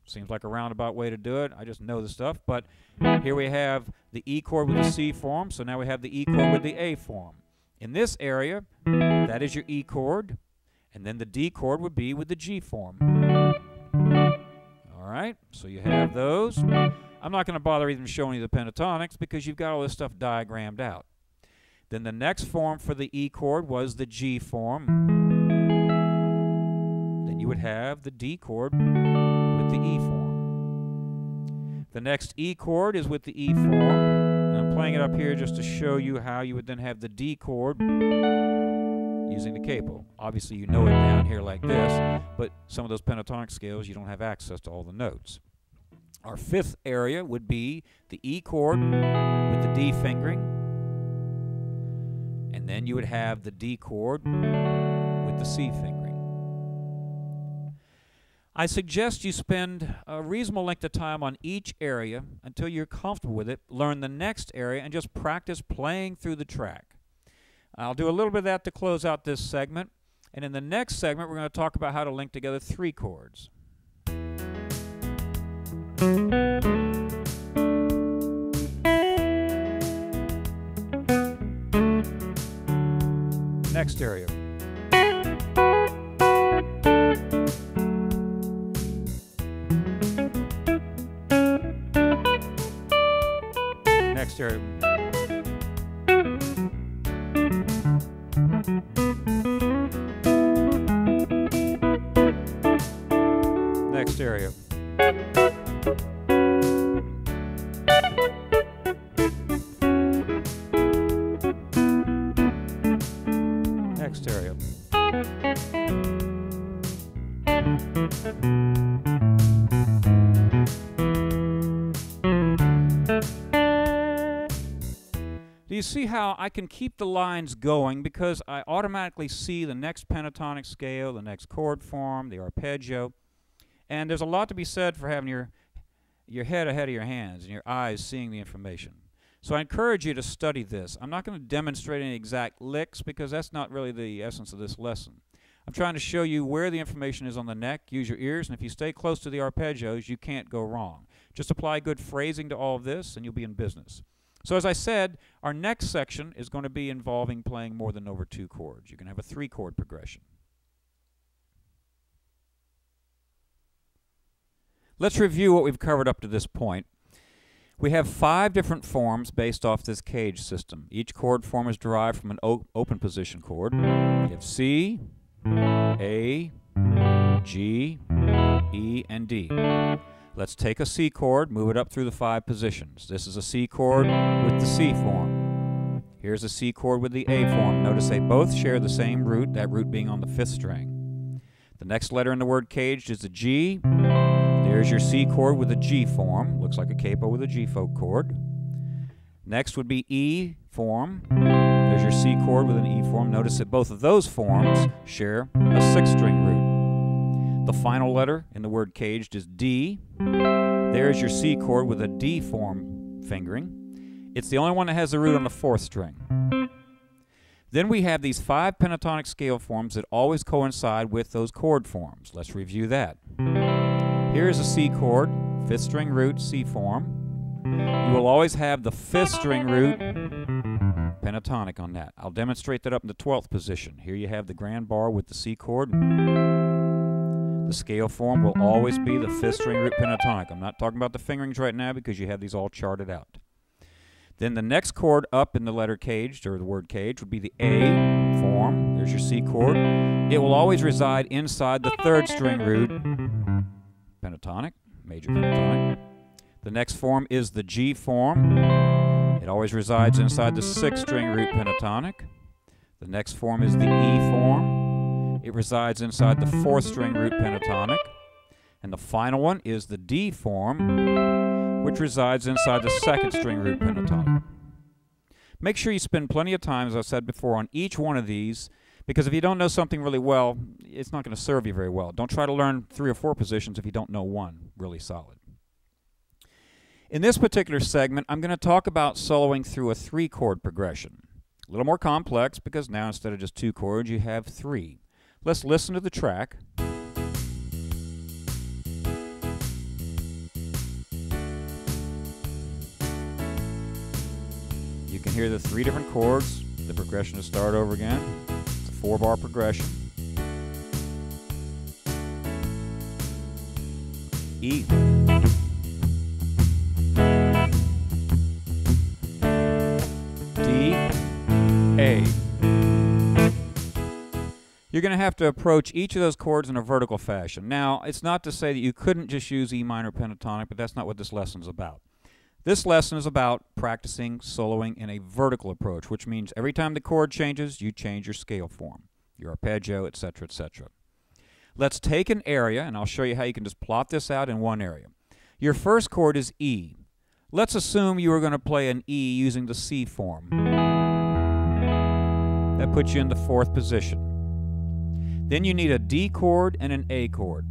Seems like a roundabout way to do it. I just know the stuff. But here we have the E chord with the C form, so now we have the E chord with the A form. In this area, that is your E chord, and then the D chord would be with the G form. All right, so you have those. I'm not going to bother even showing you the pentatonics because you've got all this stuff diagrammed out. Then the next form for the E chord was the G form. Then you would have the D chord with the E form. The next E chord is with the E form. And I'm playing it up here just to show you how you would then have the D chord using the capo. Obviously you know it down here like this, but some of those pentatonic scales you don't have access to all the notes. Our 5th area would be the E chord with the D fingering, and then you would have the D chord with the C fingering. I suggest you spend a reasonable length of time on each area until you're comfortable with it, learn the next area, and just practice playing through the track. I'll do a little bit of that to close out this segment, and in the next segment we're going to talk about how to link together 3 chords. Next area. Next area. Next area. Next area. Do you see how I can keep the lines going because I automatically see the next pentatonic scale, the next chord form, the arpeggio, and there's a lot to be said for having your head ahead of your hands and your eyes seeing the information. So I encourage you to study this. I'm not going to demonstrate any exact licks because that's not really the essence of this lesson. I'm trying to show you where the information is on the neck. Use your ears, and if you stay close to the arpeggios, you can't go wrong. Just apply good phrasing to all of this, and you'll be in business. So as I said, our next section is going to be involving playing more than over 2 chords. You can have a 3-chord progression. Let's review what we've covered up to this point. We have 5 different forms based off this CAGED system. Each chord form is derived from an open position chord. You have C, A, G, E, and D. Let's take a C chord, move it up through the 5 positions. This is a C chord with the C form. Here's a C chord with the A form. Notice they both share the same root, that root being on the 5th string. The next letter in the word CAGED is a G. There's your C chord with a G form. Looks like a capo with a G folk chord. Next would be E form. There's your C chord with an E form. Notice that both of those forms share a 6th string root. The final letter in the word CAGED is D. There's your C chord with a D form fingering. It's the only one that has the root on the 4th string. Then we have these 5 pentatonic scale forms that always coincide with those chord forms. Let's review that. Here's a C chord, 5th string root, C form. You will always have the 5th string root pentatonic on that. I'll demonstrate that up in the 12th position. Here you have the grand bar with the C chord. The scale form will always be the 5th string root pentatonic. I'm not talking about the fingerings right now because you have these all charted out. Then the next chord up in the letter CAGED, or the word CAGED, would be the A form. There's your C chord. It will always reside inside the 3rd string root pentatonic, major pentatonic. The next form is the G form. It always resides inside the 6th string root pentatonic. The next form is the E form. It resides inside the 4th string root pentatonic. And the final one is the D form, which resides inside the 2nd string root pentatonic. Make sure you spend plenty of time, as I said before, on each one of these, because if you don't know something really well, it's not going to serve you very well. Don't try to learn 3 or 4 positions if you don't know one really solid. In this particular segment, I'm going to talk about soloing through a 3-chord progression. A little more complex because now instead of just 2 chords, you have 3. Let's listen to the track. You can hear the 3 different chords. The progression to start over again. It's a 4-bar progression. E. A. You're going to have to approach each of those chords in a vertical fashion. Now, it's not to say that you couldn't just use E minor pentatonic, but that's not what this lesson is about. This lesson is about practicing soloing in a vertical approach, which means every time the chord changes, you change your scale form, your arpeggio, etc., etc. Let's take an area, and I'll show you how you can just plot this out in one area. Your first chord is E. Let's assume you are going to play an E using the C form. That puts you in the 4th position. Then you need a D chord and an A chord.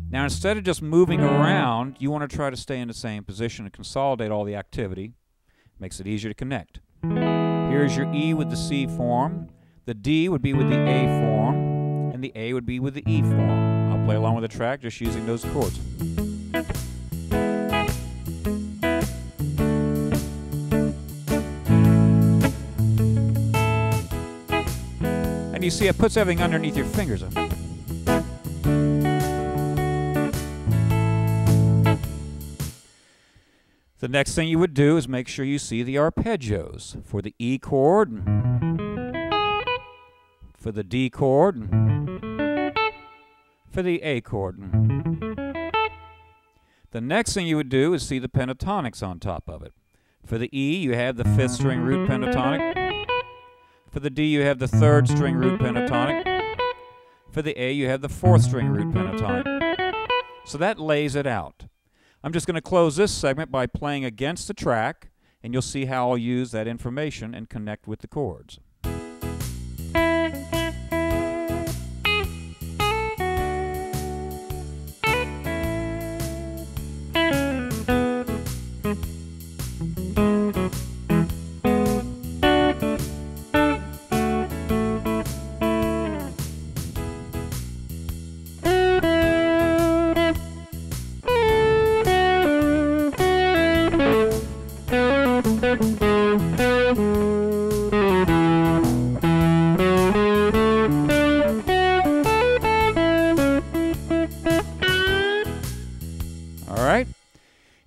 Now instead of just moving around, you want to try to stay in the same position and consolidate all the activity. Makes it easier to connect. Here's your E with the C form, the D would be with the A form, and the A would be with the E form. I'll play along with the track just using those chords. And you see it puts everything underneath your fingers. The next thing you would do is make sure you see the arpeggios for the E chord, for the D chord, for the A chord. The next thing you would do is see the pentatonics on top of it. For the E, you have the 5th string root pentatonic. For the D, you have the 3rd string root pentatonic. For the A, you have the 4th string root pentatonic. So that lays it out. I'm just going to close this segment by playing against the track, and you'll see how I'll use that information and connect with the chords.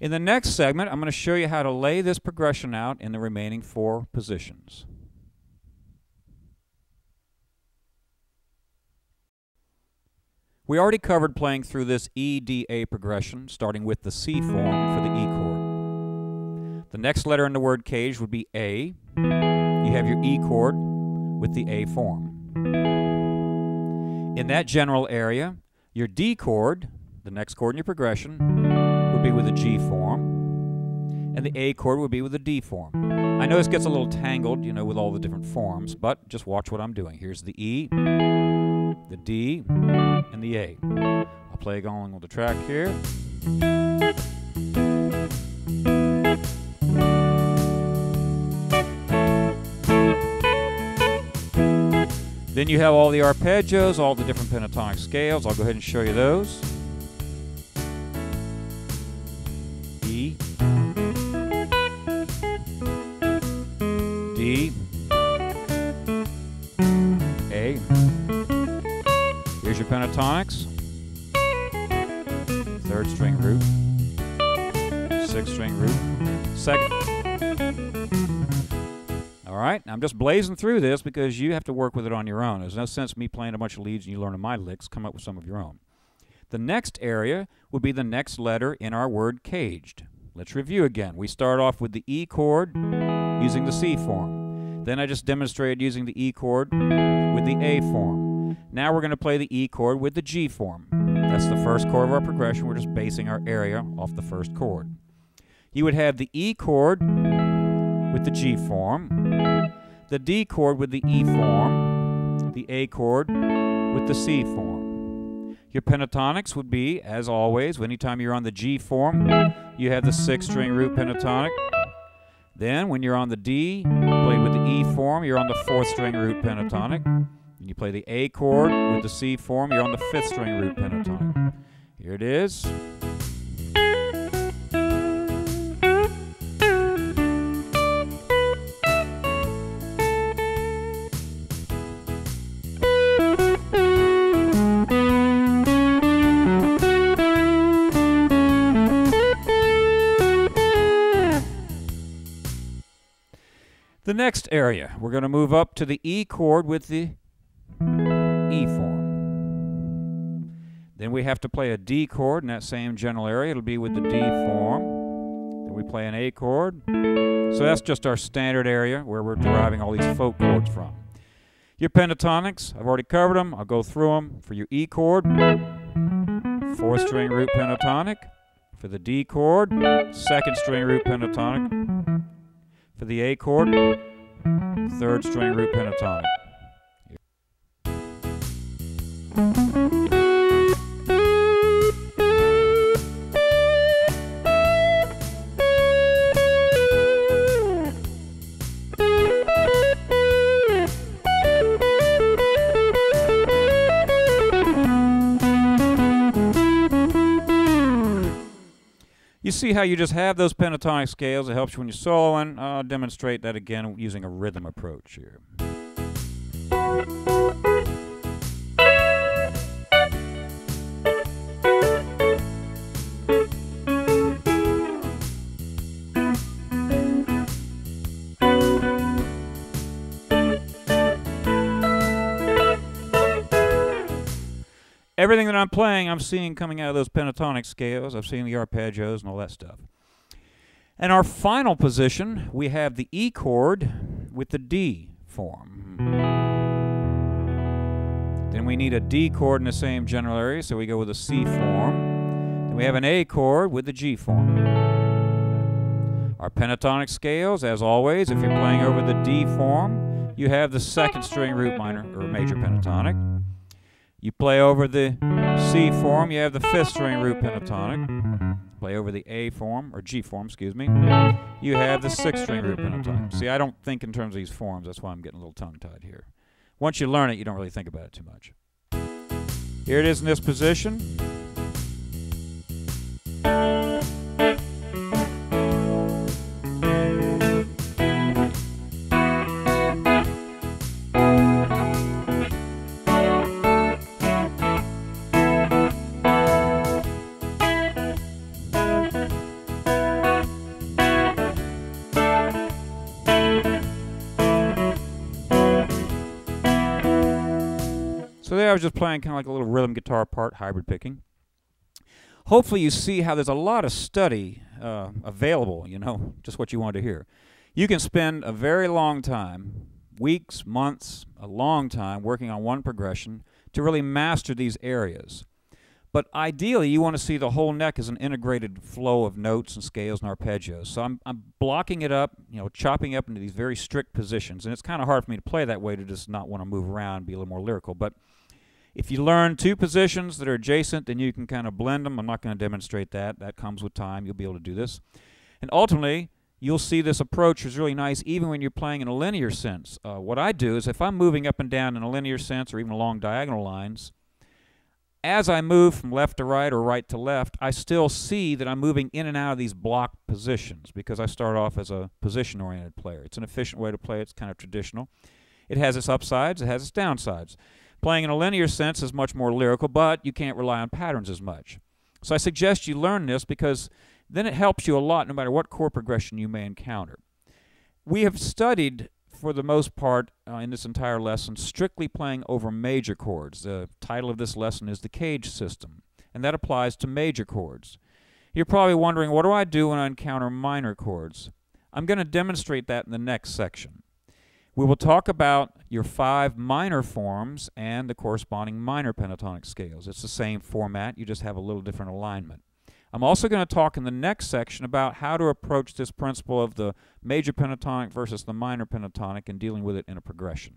In the next segment, I'm going to show you how to lay this progression out in the remaining 4 positions. We already covered playing through this E-D-A progression, starting with the C form for the E chord. The next letter in the word CAGED would be A. You have your E chord with the A form. In that general area, your D chord, the next chord in your progression, would be with a G form, and the A chord would be with a D form. I know this gets a little tangled, you know, with all the different forms, but just watch what I'm doing. Here's the E, the D, and the A. I'll play along with the track here. Then you have all the arpeggios, all the different pentatonic scales. I'll go ahead and show you those. E, D, pentatonics, 3rd string root, 6th string root, 2nd. Alright, I'm just blazing through this because you have to work with it on your own. There's no sense me playing a bunch of leads and you learning my licks. Come up with some of your own. The next area would be the next letter in our word caged. Let's review again. We start off with the E chord using the C form. Then I just demonstrated using the E chord with the A form. Now we're going to play the E chord with the G form. That's the first chord of our progression. We're just basing our area off the first chord. You would have the E chord with the G form, the D chord with the E form, the A chord with the C form. Your pentatonics would be, as always, anytime you're on the G form, you have the 6th string root pentatonic. Then, when you're on the D, played with the E form, you're on the 4th string root pentatonic. And you play the A chord with the C form, you're on the 5th string root pentatonic. Here it is. The next area, we're going to move up to the E chord with the E form. Then we have to play a D chord in that same general area. It'll be with the D form. Then we play an A chord. So that's just our standard area where we're deriving all these folk chords from. Your pentatonics, I've already covered them. I'll go through them. For your E chord, 4th string root pentatonic. For the D chord, 2nd string root pentatonic. For the A chord, 3rd string root pentatonic. You see how you just have those pentatonic scales. It helps you when you're soloing. I'll demonstrate that again using a rhythm approach here. Everything that I'm playing, I'm seeing coming out of those pentatonic scales. I've seen the arpeggios and all that stuff. And our final position, we have the E chord with the D form. Then we need a D chord in the same general area, so we go with a C form. Then we have an A chord with the G form. Our pentatonic scales, as always, if you're playing over the D form, you have the 2nd string root minor or major pentatonic. You play over the C form, you have the 5th string root pentatonic. Play over the A form, or G form, excuse me, you have the 6th string root pentatonic. See, I don't think in terms of these forms, that's why I'm getting a little tongue-tied here. Once you learn it, you don't really think about it too much. Here it is in this position. So there I was just playing kind of like a little rhythm guitar part, hybrid picking. Hopefully you see how there's a lot of study available, you know, just what you want to hear. You can spend a very long time, weeks, months, a long time working on one progression to really master these areas. But ideally you want to see the whole neck as an integrated flow of notes and scales and arpeggios. So I'm blocking it up, you know, chopping up into these very strict positions. And it's kind of hard for me to play that way, to just not want to move around and be a little more lyrical. But if you learn 2 positions that are adjacent, then you can kind of blend them. I'm not going to demonstrate that. That comes with time. You'll be able to do this. And ultimately, you'll see this approach is really nice even when you're playing in a linear sense. What I do is if I'm moving up and down in a linear sense or even along diagonal lines, as I move from left to right or right to left, I still see that I'm moving in and out of these blocked positions because I start off as a position-oriented player. It's an efficient way to play. It's kind of traditional. It has its upsides. It has its downsides. Playing in a linear sense is much more lyrical, but you can't rely on patterns as much. So I suggest you learn this because then it helps you a lot no matter what chord progression you may encounter. We have studied, for the most part, in this entire lesson, strictly playing over major chords. The title of this lesson is the CAGED system, and that applies to major chords. You're probably wondering, what do I do when I encounter minor chords? I'm going to demonstrate that in the next section. We will talk about your 5 minor forms and the corresponding minor pentatonic scales. It's the same format, you just have a little different alignment. I'm also going to talk in the next section about how to approach this principle of the major pentatonic versus the minor pentatonic and dealing with it in a progression.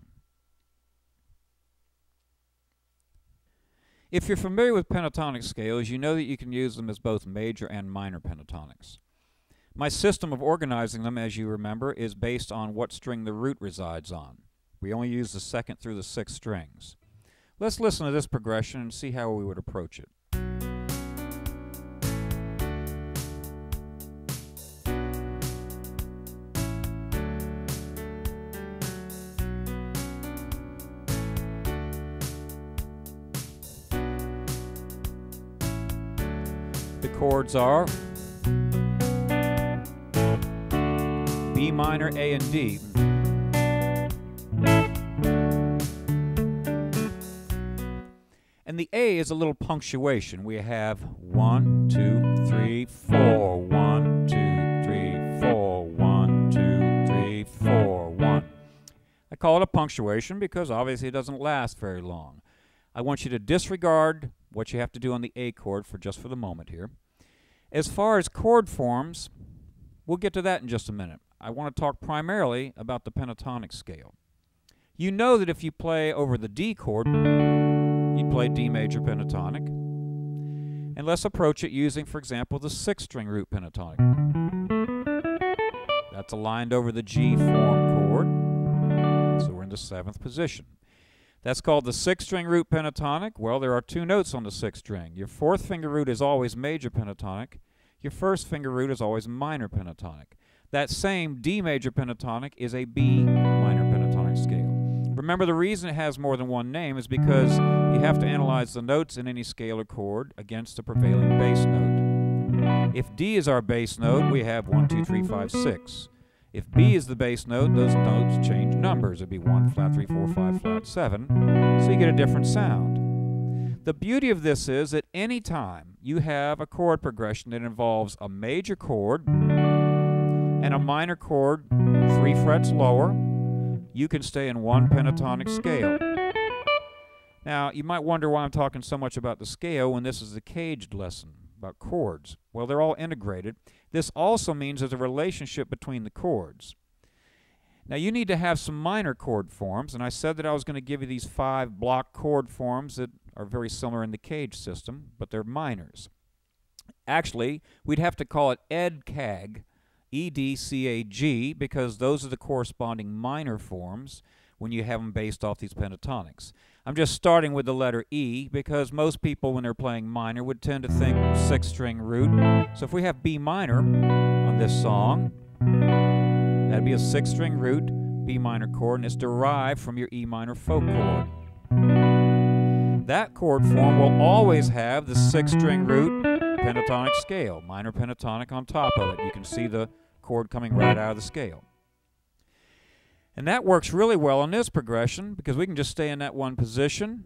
If you're familiar with pentatonic scales, you know that you can use them as both major and minor pentatonics. My system of organizing them, as you remember, is based on what string the root resides on. We only use the 2nd through the 6th strings. Let's listen to this progression and see how we would approach it. The chords are B minor, A, and D. And the A is a little punctuation. We have 1, 2, 3, 4, 1, 2, 3, 4, 1, 2, 3, 4, 1. I call it a punctuation because obviously it doesn't last very long. I want you to disregard what you have to do on the A chord for the moment here. As far as chord forms, we'll get to that in just a minute. I want to talk primarily about the pentatonic scale. You know that if you play over the D chord, you'd play D major pentatonic. And let's approach it using, for example, the 6th string root pentatonic. That's aligned over the G form chord, so we're in the 7th position. That's called the 6th string root pentatonic. Well, there are 2 notes on the 6th string. Your 4th finger root is always major pentatonic. Your 1st finger root is always minor pentatonic. That same D major pentatonic is a B minor pentatonic scale. Remember, the reason it has more than one name is because you have to analyze the notes in any scale or chord against the prevailing bass note. If D is our bass note, we have 1, 2, 3, 5, 6. If B is the bass note, those notes change numbers. It'd be 1, flat 3, 4, 5, flat 7, so you get a different sound. The beauty of this is that any time you have a chord progression that involves a major chord and a minor chord 3 frets lower, you can stay in one pentatonic scale. Now, you might wonder why I'm talking so much about the scale when this is the CAGED lesson about chords. Well, they're all integrated. This also means there's a relationship between the chords. Now, you need to have some minor chord forms, and I said that I was going to give you these 5 block chord forms that are very similar in the CAGED system, but they're minors. Actually, we'd have to call it EDCAG, E-D-C-A-G, because those are the corresponding minor forms when you have them based off these pentatonics. I'm just starting with the letter E because most people, when they're playing minor, would tend to think 6th string root. So if we have B minor on this song, that'd be a 6th string root, B minor chord, and it's derived from your E minor folk chord. That chord form will always have the 6th string root pentatonic scale, minor pentatonic on top of it. You can see the chord coming right out of the scale. And that works really well on this progression because we can just stay in that one position.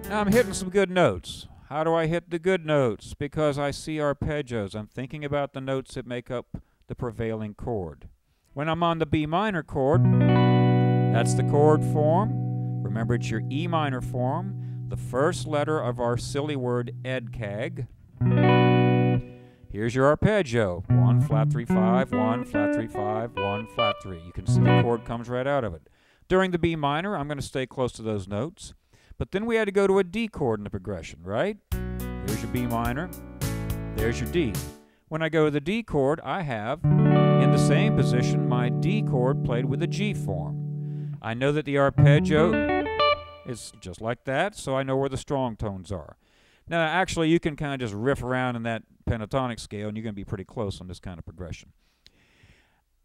Now I'm hitting some good notes. How do I hit the good notes? Because I see arpeggios. I'm thinking about the notes that make up the prevailing chord. When I'm on the B minor chord, that's the chord form. Remember, it's your E minor form, the first letter of our silly word EDCAG. Here's your arpeggio. 1, flat 3, 5, 1, flat 3, 5, 1, flat 3. You can see the chord comes right out of it. During the B minor, I'm going to stay close to those notes. But then we had to go to a D chord in the progression, right? Here's your B minor. There's your D. When I go to the D chord, I have, in the same position, my D chord played with the G form. I know that the arpeggio is just like that, so I know where the strong tones are. Now, actually, you can kind of just riff around in that pentatonic scale, and you're going to be pretty close on this kind of progression.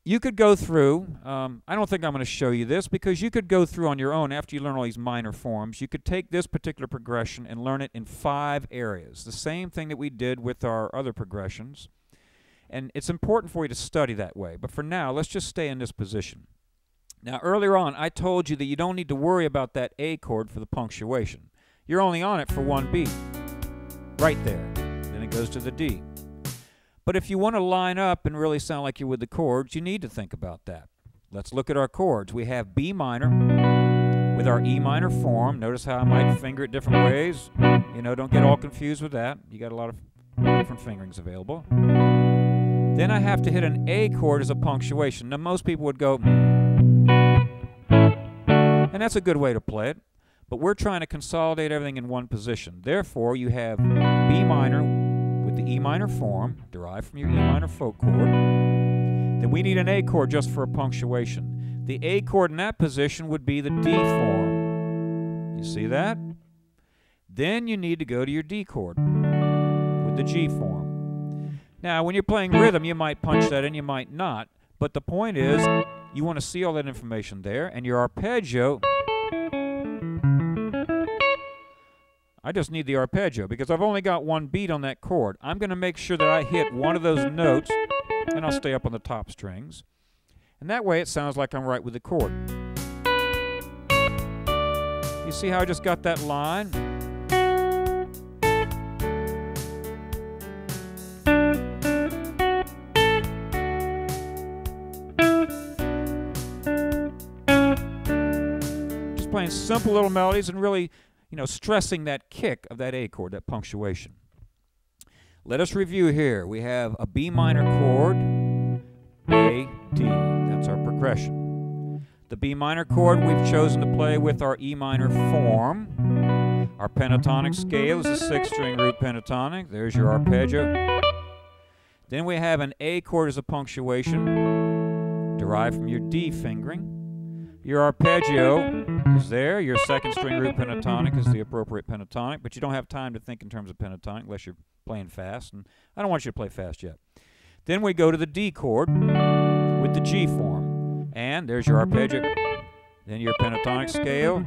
You could go through, I don't think I'm going to show you this, because you could go through on your own after you learn all these minor forms. You could take this particular progression and learn it in 5 areas, the same thing that we did with our other progressions. And it's important for you to study that way. But for now, let's just stay in this position. Now, earlier on, I told you that you don't need to worry about that A chord for the punctuation. You're only on it for 1 beat, right there. Then it goes to the D. But if you want to line up and really sound like you're with the chords, you need to think about that. Let's look at our chords. We have B minor with our E minor form. Notice how I might finger it different ways. You know, don't get all confused with that. You got a lot of different fingerings available. Then I have to hit an A chord as a punctuation. Now, most people would go, and that's a good way to play it. But we're trying to consolidate everything in one position. Therefore, you have B minor with the E minor form, derived from your E minor folk chord. Then we need an A chord just for a punctuation. The A chord in that position would be the D form. You see that? Then you need to go to your D chord with the G form. Now, when you're playing rhythm, you might punch that in, you might not. But the point is, you want to see all that information there, and your arpeggio, I just need the arpeggio because I've only got 1 beat on that chord. I'm going to make sure that I hit one of those notes, and I'll stay up on the top strings. And that way it sounds like I'm right with the chord. You see how I just got that line? Just playing simple little melodies and really, you know, stressing that kick of that A chord, that punctuation. Let us review here. We have a B minor chord, A, D. That's our progression. The B minor chord we've chosen to play with our E minor form. Our pentatonic scale is a 6-string root pentatonic. There's your arpeggio. Then we have an A chord as a punctuation, derived from your D fingering. Your arpeggio is there. Your 2nd-string root pentatonic is the appropriate pentatonic, but you don't have time to think in terms of pentatonic unless you're playing fast, and I don't want you to play fast yet. Then we go to the D chord with the G form, and there's your arpeggio. Then your pentatonic scale.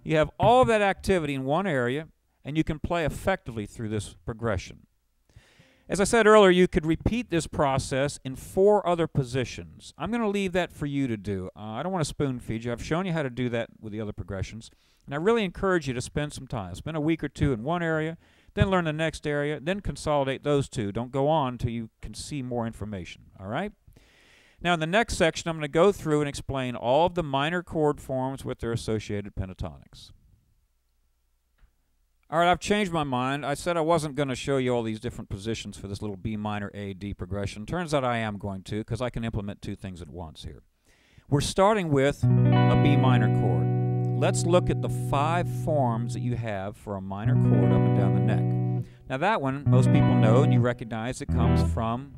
You have all of that activity in one area, and you can play effectively through this progression. As I said earlier, you could repeat this process in 4 other positions. I'm going to leave that for you to do. I don't want to spoon feed you. I've shown you how to do that with the other progressions. And I really encourage you to spend some time. Spend a week or 2 in one area, then learn the next area, then consolidate those 2. Don't go on until you can see more information. All right? Now, in the next section, I'm going to go through and explain all of the minor chord forms with their associated pentatonics. All right, I've changed my mind. I said I wasn't going to show you all these different positions for this little B minor A D progression. Turns out I am going to, because I can implement 2 things at once here. We're starting with a B minor chord. Let's look at the 5 forms that you have for a minor chord up and down the neck. Now that one, most people know and you recognize it comes from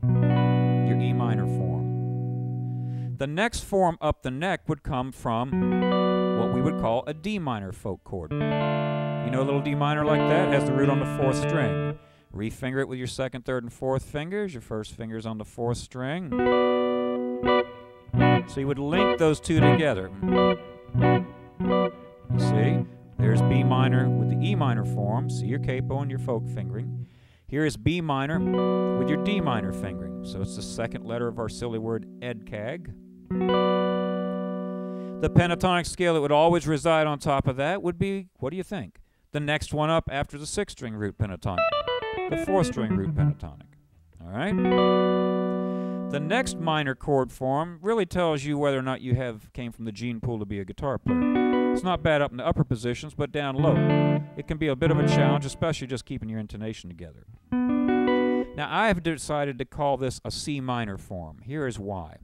your E minor form. The next form up the neck would come from what we would call a D minor folk chord. You know a little D minor like that? It has the root on the 4th string. Refinger it with your 2nd, 3rd, and 4th fingers. Your 1st finger's on the 4th string. So you would link those 2 together. You see? There's B minor with the E minor form. See your capo and your folk fingering. Here is B minor with your D minor fingering. So it's the 2nd letter of our silly word EDCAG. The pentatonic scale that would always reside on top of that would be, what do you think? The next one up after the 6th-string root pentatonic, the 4th-string root pentatonic. All right? The next minor chord form really tells you whether or not you came from the gene pool to be a guitar player. It's not bad up in the upper positions, but down low, it can be a bit of a challenge, especially just keeping your intonation together. Now, I have decided to call this a C minor form. Here is why.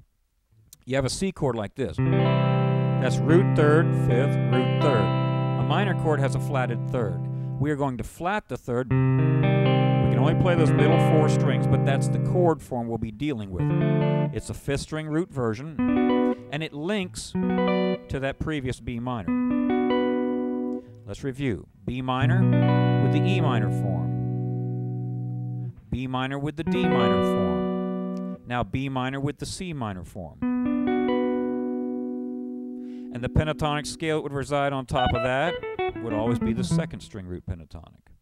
You have a C chord like this. That's root 3rd, 5th, root 3rd. A minor chord has a flatted 3rd. We are going to flat the 3rd. We can only play those middle 4 strings, but that's the chord form we'll be dealing with. It's a 5th string root version, and it links to that previous B minor. Let's review. B minor with the E minor form. B minor with the D minor form. Now B minor with the C minor form. And the pentatonic scale that would reside on top of that would always be the second string root pentatonic.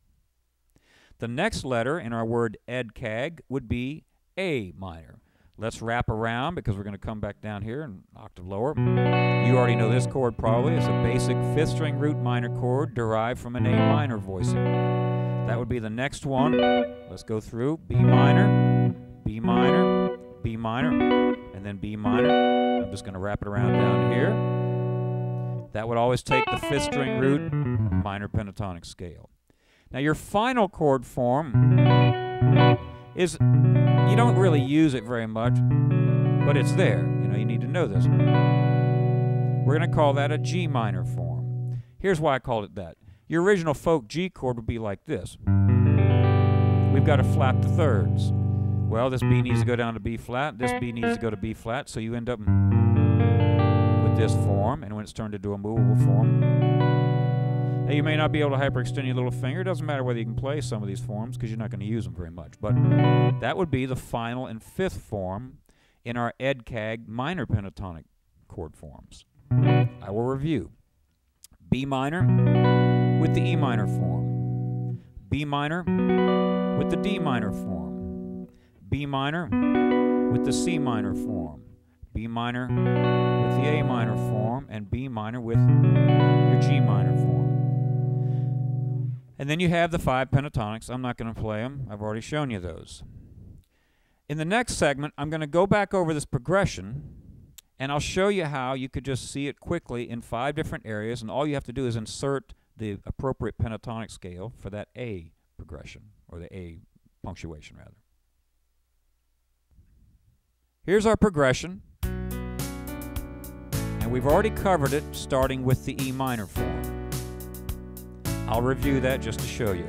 The next letter in our word CAGED would be A minor. Let's wrap around because we're going to come back down here an octave lower. You already know this chord probably. It's a basic fifth string root minor chord derived from an A minor voicing. That would be the next one. Let's go through B minor, B minor, B minor, and then B minor. I'm just going to wrap it around down here. That would always take the fifth string root minor pentatonic scale. Now your final chord form is, you don't really use it very much, but it's there. You know, you need to know this. We're going to call that a G minor form. Here's why I called it that. Your original folk G chord would be like this. We've got to flap the thirds. Well, this B needs to go down to B flat, this B needs to go to B flat, so you end up with this form, and when it's turned into a movable form. Now, you may not be able to hyperextend your little finger. It doesn't matter whether you can play some of these forms because you're not going to use them very much. But that would be the final and fifth form in our CAGED minor pentatonic chord forms. I will review. B minor with the E minor form. B minor with the D minor form. B minor with the C minor form. B minor with the A minor form. And B minor with your G minor form. And then you have the 5 pentatonics. I'm not going to play them. I've already shown you those. In the next segment, I'm going to go back over this progression, and I'll show you how you could just see it quickly in 5 different areas, and all you have to do is insert the appropriate pentatonic scale for that A progression, or the A punctuation, rather. Here's our progression, and we've already covered it starting with the E minor form. I'll review that just to show you.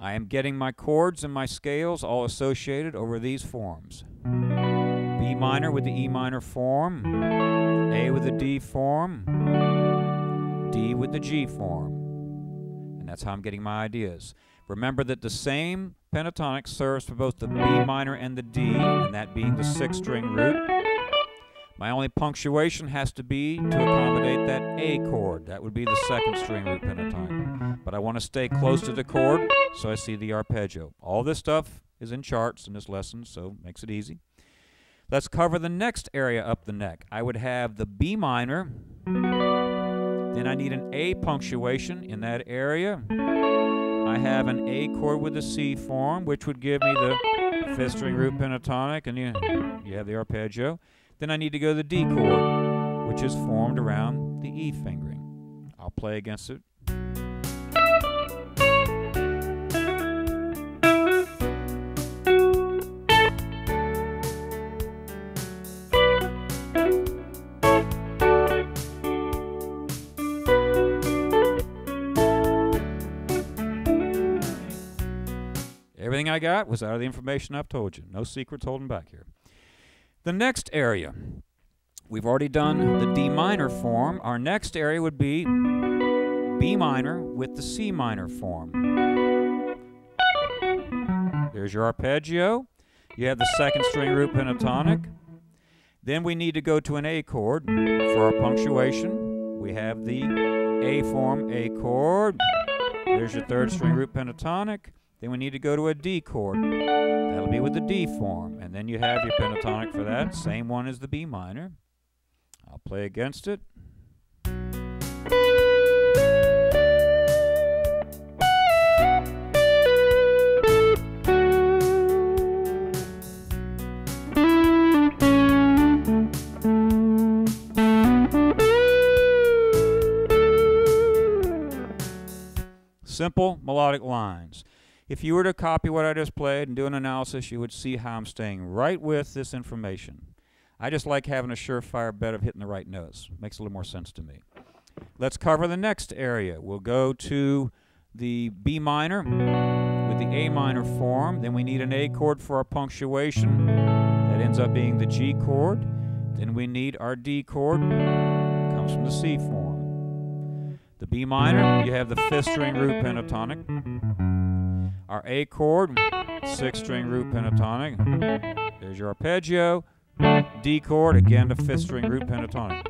I am getting my chords and my scales all associated over these forms. B minor with the E minor form, A with the D form, D with the G form. And that's how I'm getting my ideas. Remember that the same pentatonic serves for both the B minor and the D, and that being the 6th string root. My only punctuation has to be to accommodate that A chord. That would be the 2nd string root pentatonic. But I want to stay close to the chord, so I see the arpeggio. All this stuff is in charts in this lesson, so it makes it easy. Let's cover the next area up the neck. I would have the B minor, then I need an A punctuation in that area. I have an A chord with a C form, which would give me the 5th string root pentatonic, and you have the arpeggio. Then I need to go to the D chord, which is formed around the E fingering. I'll play against it. Everything I got was out of the information I've told you. No secrets holding back here. The next area, we've already done the D minor form. Our next area would be B minor with the C minor form. There's your arpeggio. You have the 2nd string root pentatonic. Then we need to go to an A chord for our punctuation. We have the A form, A chord. There's your 3rd string root pentatonic. Then we need to go to a D chord. That'll be with the D form. And then you have your pentatonic for that. Same one as the B minor. I'll play against it. Simple melodic lines. If you were to copy what I just played and do an analysis, you would see how I'm staying right with this information. I just like having a surefire bet of hitting the right notes. Makes a little more sense to me. Let's cover the next area. We'll go to the B minor with the A minor form. Then we need an A chord for our punctuation. That ends up being the G chord. Then we need our D chord. It comes from the C form. The B minor, you have the 5th string root pentatonic. Our A chord, 6th string root pentatonic. There's your arpeggio. D chord, again the 5th string root pentatonic.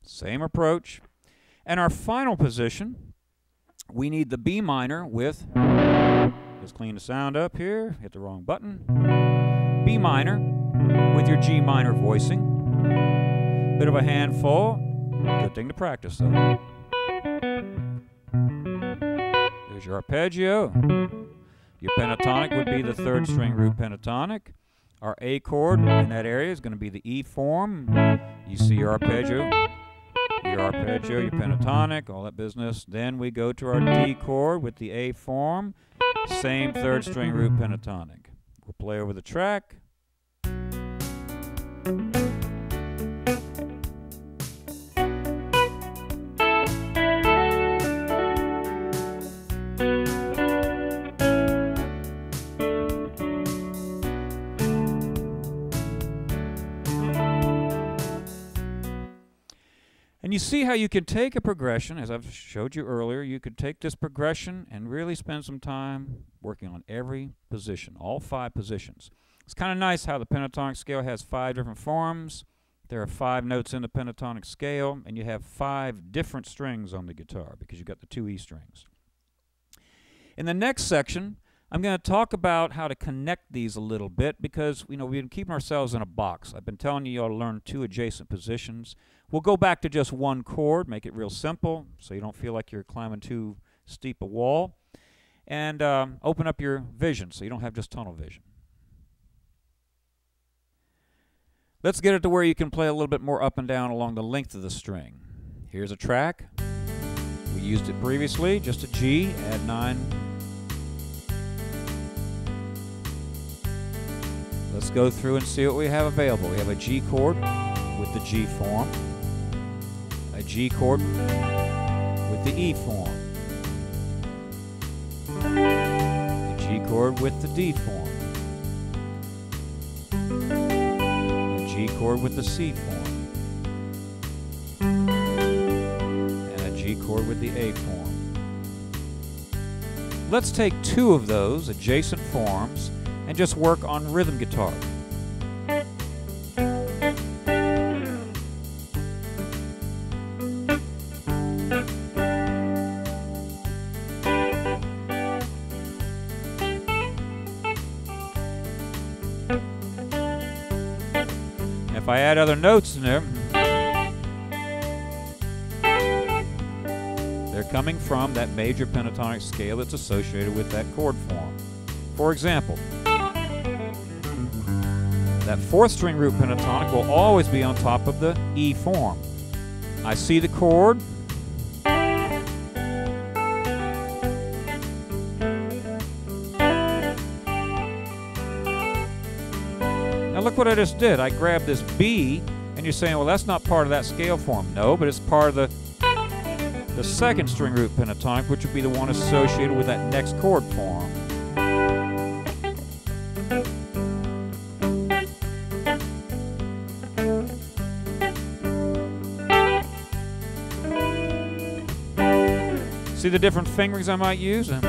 Same approach. And our final position, we need the B minor with, let's clean the sound up here, hit the wrong button. B minor with your G minor voicing. Bit of a handful, good thing to practice though. There's your arpeggio. Your pentatonic would be the 3rd string root pentatonic. Our A chord in that area is going to be the E form. You see your arpeggio, your pentatonic, all that business. Then we go to our D chord with the A form, same 3rd string root pentatonic. We'll play over the track. And you see how you can take a progression, as I've showed you earlier, you could take this progression and really spend some time working on every position, all 5 positions. It's kind of nice how the pentatonic scale has 5 different forms. There are 5 notes in the pentatonic scale, and you have 5 different strings on the guitar because you've got the 2 E strings. In the next section, I'm going to talk about how to connect these a little bit because, we've been keeping ourselves in a box. I've been telling you ought to learn 2 adjacent positions. We'll go back to just 1 chord, make it real simple so you don't feel like you're climbing too steep a wall. And open up your vision so you don't have just tunnel vision. Let's get it to where you can play a little bit more up and down along the length of the string. Here's a track. We used it previously, just a G, add 9. Let's go through and see what we have available. We have a G chord with the G form, a G chord with the E form, a G chord with the D form, a G chord with the C form, and a G chord with the A form. Let's take 2 of those adjacent forms and just work on rhythm guitar. If I add other notes in there, they're coming from that major pentatonic scale that's associated with that chord form. For example, that 4th string root pentatonic will always be on top of the E form. I see the chord. Now look what I just did. I grabbed this B, and you're saying, well, that's not part of that scale form. No, but it's part of the 2nd string root pentatonic, which would be the one associated with that next chord form. See the different fingerings I might use? Now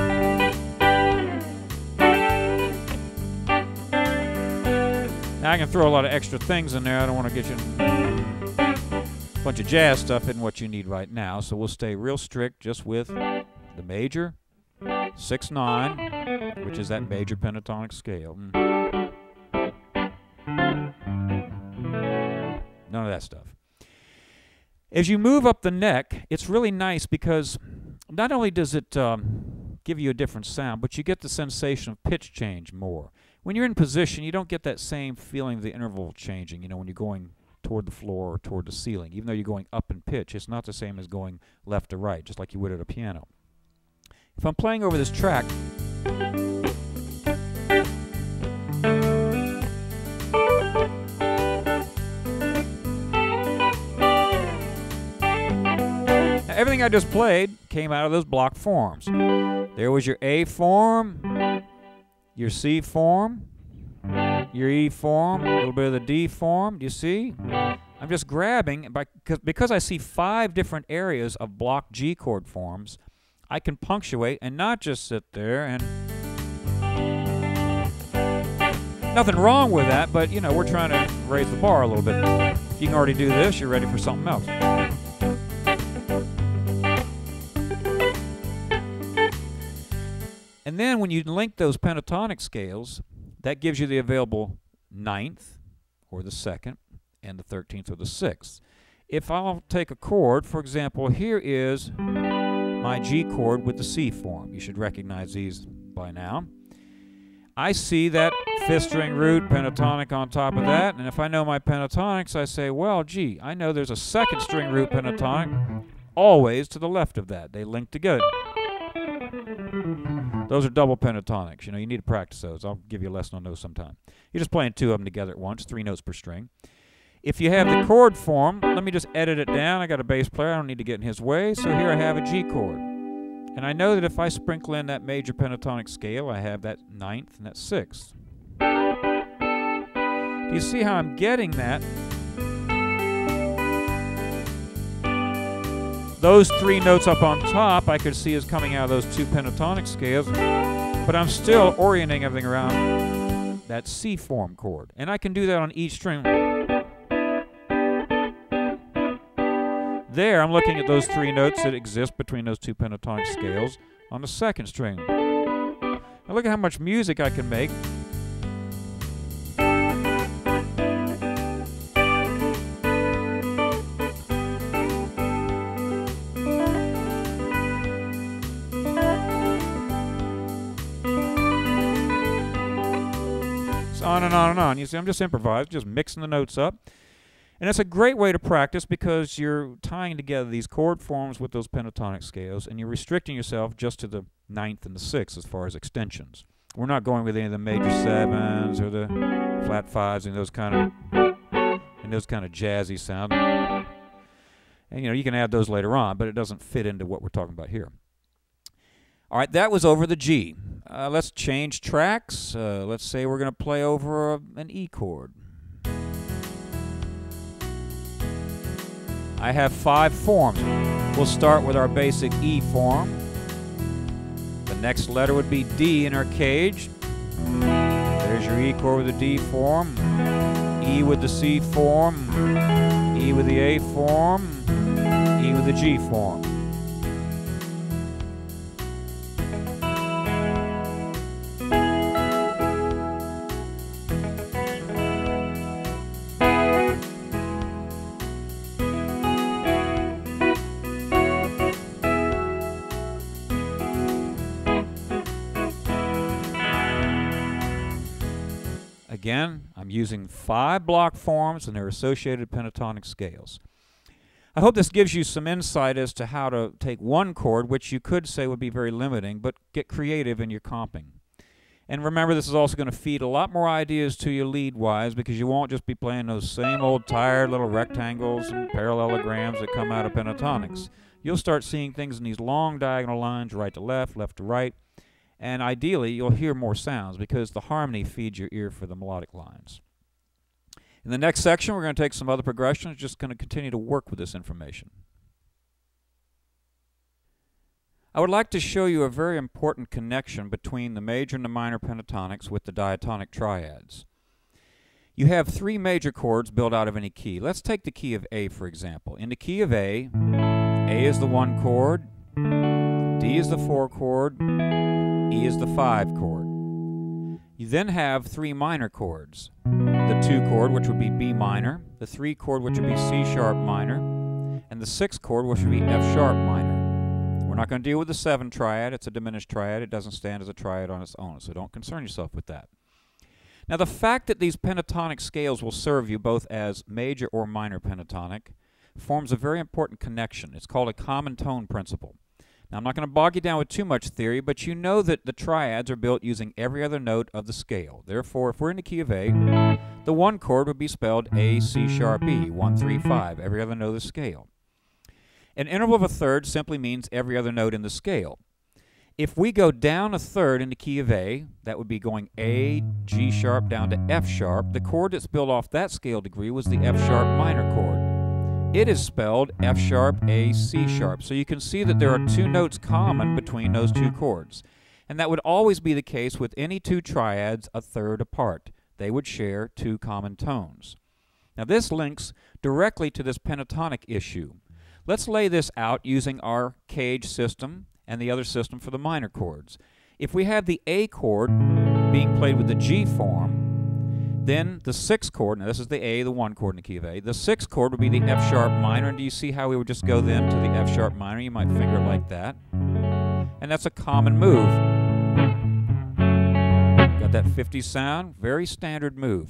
I can throw a lot of extra things in there. I don't want to get you a bunch of jazz stuff isn't what you need right now. So we'll stay real strict just with the major 6/9, which is that major pentatonic scale. None of that stuff. As you move up the neck, it's really nice because not only does it give you a different sound, but you get the sensation of pitch change more. When you're in position, you don't get that same feeling of the interval changing, you know, when you're going toward the floor or toward the ceiling. Even though you're going up in pitch, it's not the same as going left to right, just like you would at a piano. If I'm playing over this track, everything I just played came out of those block forms. There was your A form, your C form, your E form, a little bit of the D form. Do you see? I'm just grabbing, because I see 5 different areas of block G chord forms, I can punctuate and not just sit there and... Nothing wrong with that, but you know, we're trying to raise the bar a little bit. If you can already do this, you're ready for something else. And then when you link those pentatonic scales, that gives you the available 9th, or the 2nd, and the 13th, or the 6th. If I'll take a chord, for example, here is my G chord with the C form. You should recognize these by now. I see that 5th string root pentatonic on top of that, and if I know my pentatonics, I say, well, gee, I know there's a 2nd string root pentatonic always to the left of that. They link together. Those are double pentatonics. You know, you need to practice those. I'll give you a lesson on those sometime. You're just playing 2 of them together at once, 3 notes per string. If you have the chord form, let me just edit it down. I got a bass player. I don't need to get in his way. So here I have a G chord. And I know that if I sprinkle in that major pentatonic scale, I have that 9th and that 6th. Do you see how I'm getting that? Those 3 notes up on top I could see as coming out of those 2 pentatonic scales, but I'm still orienting everything around that C form chord. And I can do that on each string. There, I'm looking at those 3 notes that exist between those 2 pentatonic scales on the 2nd string. Now look at how much music I can make. On and on and on. You see, I'm just improvising, just mixing the notes up. And it's a great way to practice because you're tying together these chord forms with those pentatonic scales, and you're restricting yourself just to the 9th and the 6th as far as extensions. We're not going with any of the major 7s or the flat 5s and those kind of jazzy sounds. And you know, you can add those later on, but it doesn't fit into what we're talking about here. All right, that was over the G. Let's change tracks. Let's say we're going to play over an E chord. I have 5 forms. We'll start with our basic E form. The next letter would be D in our CAGED. There's your E chord with the D form, E with the C form, E with the A form, E with the G form. Again, I'm using 5 block forms and their associated pentatonic scales. I hope this gives you some insight as to how to take one chord, which you could say would be very limiting, but get creative in your comping. And remember, this is also going to feed a lot more ideas to you lead-wise, because you won't just be playing those same old tired little rectangles and parallelograms that come out of pentatonics. You'll start seeing things in these long diagonal lines, right to left to right. And ideally, you'll hear more sounds because the harmony feeds your ear for the melodic lines. In the next section, we're going to take some other progressions, just going to continue to work with this information. I would like to show you a very important connection between the major and the minor pentatonics with the diatonic triads. You have 3 major chords built out of any key. Let's take the key of A, for example. In the key of A is the 1 chord, D is the 4 chord, E is the 5 chord. You then have 3 minor chords. The 2 chord, which would be B minor, the 3 chord, which would be C sharp minor, and the 6 chord, which would be F sharp minor. We're not going to deal with the 7 triad. It's a diminished triad. It doesn't stand as a triad on its own, so don't concern yourself with that. Now, the fact that these pentatonic scales will serve you both as major or minor pentatonic forms a very important connection. It's called a common tone principle. Now, I'm not going to bog you down with too much theory, but you know that the triads are built using every other note of the scale. Therefore, if we're in the key of A, the 1 chord would be spelled A, C sharp, E, 1, 3, 5, every other note of the scale. An interval of a third simply means every other note in the scale. If we go down a third in the key of A, that would be going A, G sharp down to F sharp. The chord that's built off that scale degree was the F sharp minor chord. It is spelled F sharp, A, C sharp. So you can see that there are 2 notes common between those 2 chords. And that would always be the case with any 2 triads a third apart. They would share 2 common tones. Now this links directly to this pentatonic issue. Let's lay this out using our CAGED system and the other system for the minor chords. If we have the A chord being played with the G form, then the 6th chord, now this is the A, the 1 chord in the key of A, the 6th chord would be the F sharp minor, and do you see how we would just go then to the F sharp minor? You might finger it like that. And that's a common move. Got that 50 sound? Very standard move.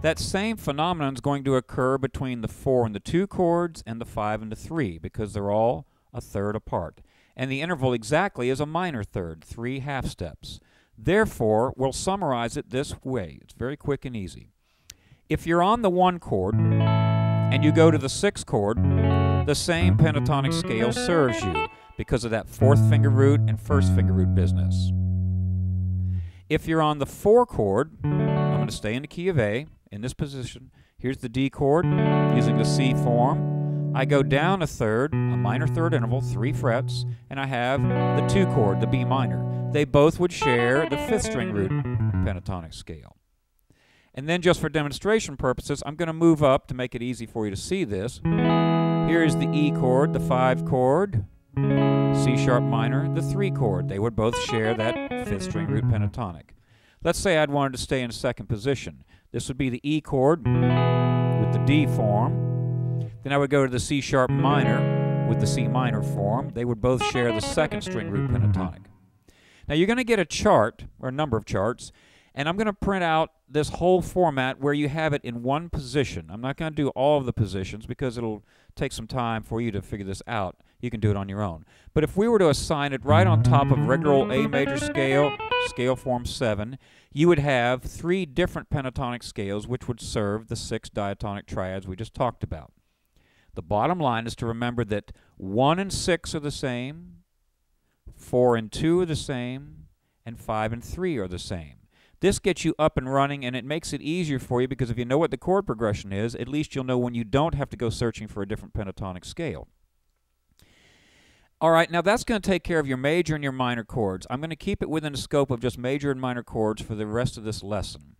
That same phenomenon is going to occur between the 4 and the 2 chords and the 5 and the 3 because they're all a third apart. And the interval exactly is a minor third, 3 half steps. Therefore, we'll summarize it this way. It's very quick and easy. If you're on the 1 chord and you go to the 6th chord, the same pentatonic scale serves you because of that 4th finger root and 1st finger root business. If you're on the 4 chord, I'm going to stay in the key of A in this position. Here's the D chord using the C form. I go down a third, a minor third interval, 3 frets, and I have the 2 chord, the B minor. They both would share the 5th string root pentatonic scale. And then just for demonstration purposes, I'm going to move up to make it easy for you to see this. Here is the E chord, the 5 chord, C sharp minor, the 3 chord. They would both share that 5th string root pentatonic. Let's say I'd wanted to stay in 2nd position. This would be the E chord with the D form. Then I would go to the C sharp minor with the C minor form. They would both share the 2nd string root pentatonic. Now you're going to get a chart, or a number of charts, and I'm going to print out this whole format where you have it in one position. I'm not going to do all of the positions because it'll take some time for you to figure this out. You can do it on your own. But if we were to assign it right on top of regular old A major scale, scale form 7, you would have 3 different pentatonic scales which would serve the 6 diatonic triads we just talked about. The bottom line is to remember that 1 and 6 are the same, 4 and 2 are the same, and 5 and 3 are the same. This gets you up and running, and it makes it easier for you because if you know what the chord progression is, at least you'll know when you don't have to go searching for a different pentatonic scale. All right, now that's going to take care of your major and your minor chords. I'm going to keep it within the scope of just major and minor chords for the rest of this lesson.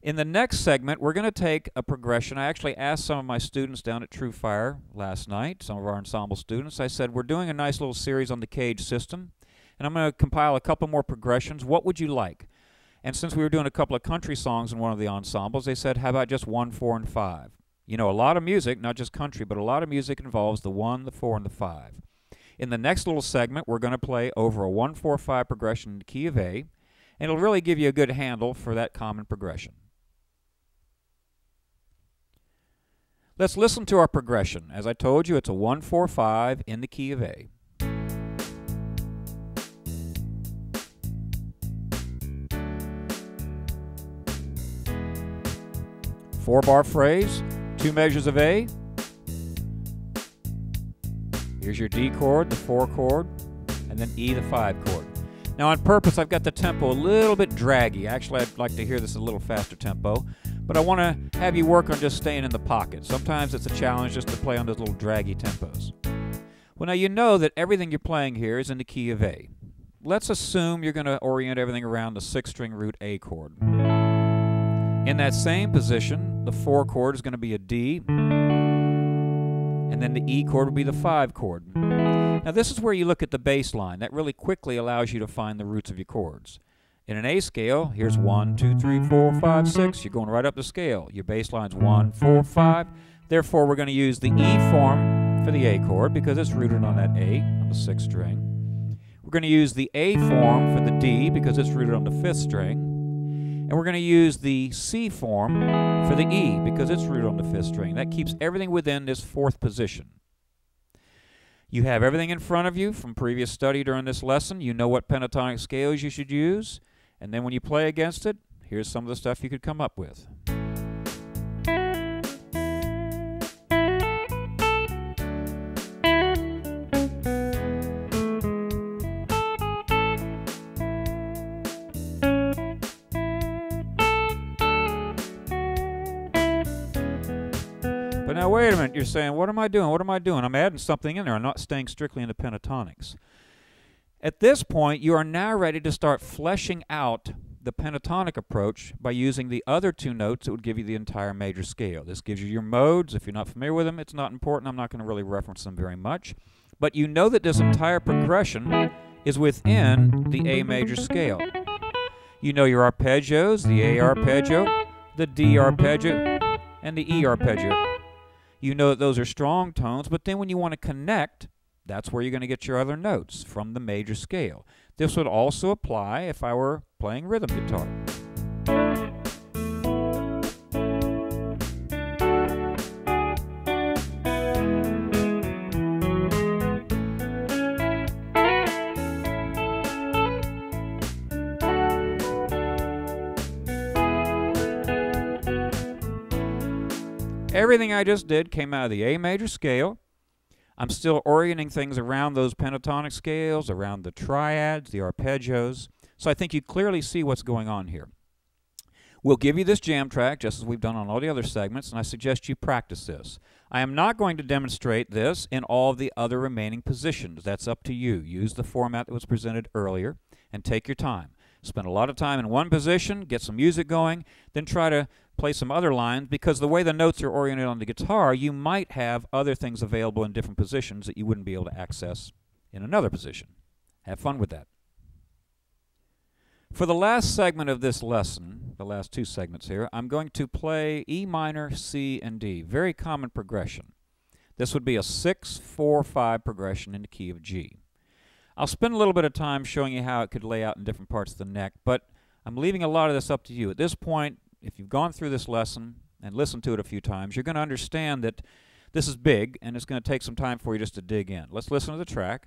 In the next segment, we're going to take a progression. I actually asked some of my students down at TrueFire last night, some of our ensemble students. I said, we're doing a nice little series on the CAGED system, and I'm going to compile a couple more progressions. What would you like? And since we were doing a couple of country songs in one of the ensembles, they said, how about just 1, 4, and 5? You know, a lot of music, not just country, but a lot of music involves the 1, the 4, and the 5. In the next little segment, we're going to play over a 1, 4, 5 progression in the key of A, and it'll really give you a good handle for that common progression. Let's listen to our progression. As I told you, it's a 1, 4, 5 in the key of A. Four-bar phrase, 2 measures of A. Here's your D chord, the 4 chord, and then E, the 5 chord. Now on purpose, I've got the tempo a little bit draggy. Actually, I'd like to hear this a little faster tempo, but I want to have you work on just staying in the pocket. Sometimes it's a challenge just to play on those little draggy tempos. Well, now you know that everything you're playing here is in the key of A. Let's assume you're going to orient everything around the 6-string root A chord. In that same position, the 4 chord is going to be a D, and then the E chord will be the 5 chord. Now this is where you look at the bass line. That really quickly allows you to find the roots of your chords. In an A scale, here's 1, 2, 3, 4, 5, 6. You're going right up the scale. Your bass line's 1, 4, 5. Therefore, we're going to use the E form for the A chord because it's rooted on that A, on the 6th string. We're going to use the A form for the D because it's rooted on the 5th string. And And we're going to use the C form for the E because it's rooted on the 5th string. That keeps everything within this 4th position. You have everything in front of you from previous study during this lesson. You know what pentatonic scales you should use. And then when you play against it, here's some of the stuff you could come up with. But now wait a minute, you're saying, what am I doing? What am I doing? I'm adding something in there. I'm not staying strictly into pentatonics. At this point, you are now ready to start fleshing out the pentatonic approach by using the other 2 notes that would give you the entire major scale. This gives you your modes. If you're not familiar with them, it's not important. I'm not going to really reference them very much. But you know that this entire progression is within the A major scale. You know your arpeggios, the A arpeggio, the D arpeggio, and the E arpeggio. You know that those are strong tones, but then when you want to connect, that's where you're going to get your other notes from the major scale. This would also apply if I were playing rhythm guitar. Everything I just did came out of the A major scale. I'm still orienting things around those pentatonic scales, around the triads, the arpeggios. So I think you clearly see what's going on here. We'll give you this jam track, just as we've done on all the other segments, and I suggest you practice this. I am not going to demonstrate this in all of the other remaining positions. That's up to you. Use the format that was presented earlier, and take your time. Spend a lot of time in one position, get some music going, then try to play some other lines, because the way the notes are oriented on the guitar, you might have other things available in different positions that you wouldn't be able to access in another position. Have fun with that. For the last segment of this lesson, the last 2 segments here, I'm going to play E minor, C, and D. Very common progression. This would be a 6-4-5 progression in the key of G. I'll spend a little bit of time showing you how it could lay out in different parts of the neck, but I'm leaving a lot of this up to you. At this point, if you've gone through this lesson and listened to it a few times, you're going to understand that this is big, and it's going to take some time for you just to dig in. Let's listen to the track.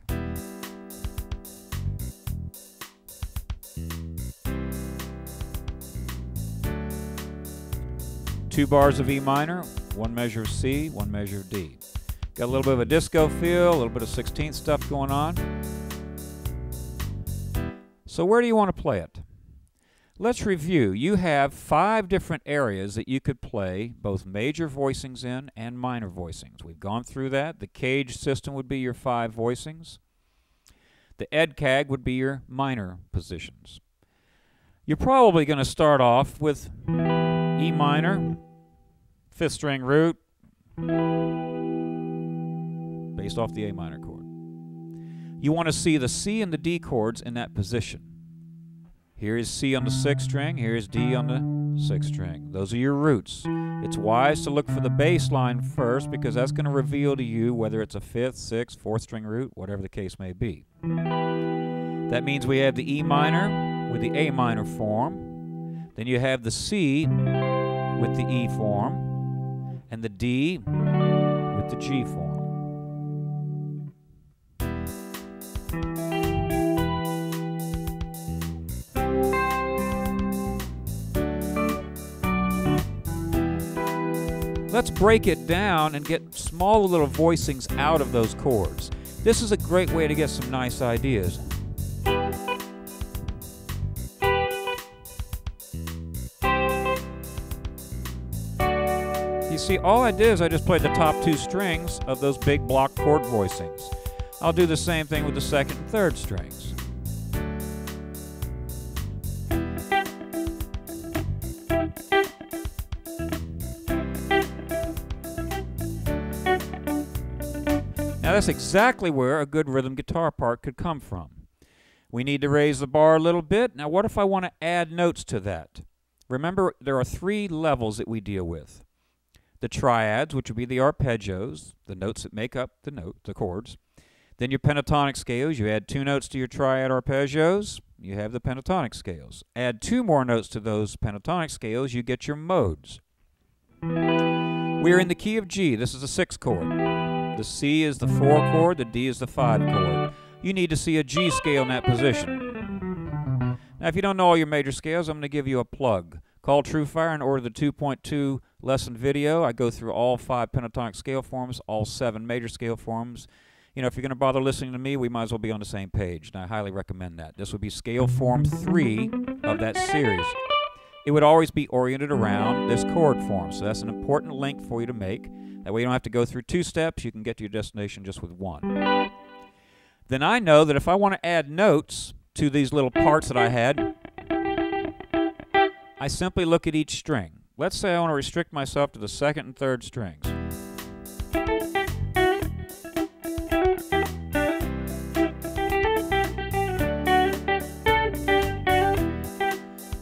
Two bars of E minor, 1 measure of C, 1 measure of D. Got a little bit of a disco feel, a little bit of 16th stuff going on. So where do you want to play it? Let's review. You have 5 different areas that you could play both major voicings in and minor voicings. We've gone through that. The CAGED system would be your 5 voicings. The EDCAG would be your minor positions. You're probably going to start off with E minor, 5th string root, based off the A minor chord. You want to see the C and the D chords in that position. Here is C on the 6th string, here is D on the 6th string. Those are your roots. It's wise to look for the bass line first, because that's going to reveal to you whether it's a 5th, 6th, 4th string root, whatever the case may be. That means we have the E minor with the A minor form. Then you have the C with the E form, and the D with the G form. Let's break it down and get small little voicings out of those chords. This is a great way to get some nice ideas. You see, all I did is I just played the top 2 strings of those big block chord voicings. I'll do the same thing with the 2nd and 3rd strings. Now that's exactly where a good rhythm guitar part could come from. We need to raise the bar a little bit. Now what if I want to add notes to that? Remember, there are 3 levels that we deal with. The triads, which would be the arpeggios, the notes that make up the chords. Then your pentatonic scales, you add 2 notes to your triad arpeggios. you have the pentatonic scales. Add 2 more notes to those pentatonic scales, you get your modes. We are in the key of G. This is the 6th chord. The C is the 4 chord, the D is the 5 chord. You need to see a G scale in that position. Now, if you don't know all your major scales, I'm going to give you a plug. Call TrueFire and order the 2.2 lesson video. I go through all 5 pentatonic scale forms, all 7 major scale forms. You know, if you're going to bother listening to me, we might as well be on the same page, and I highly recommend that. This would be scale form 3 of that series. It would always be oriented around this chord form, so that's an important link for you to make. That way you don't have to go through 2 steps, you can get to your destination just with 1. Then I know that if I want to add notes to these little parts that I had, I simply look at each string. Let's say I want to restrict myself to the 2nd and 3rd strings.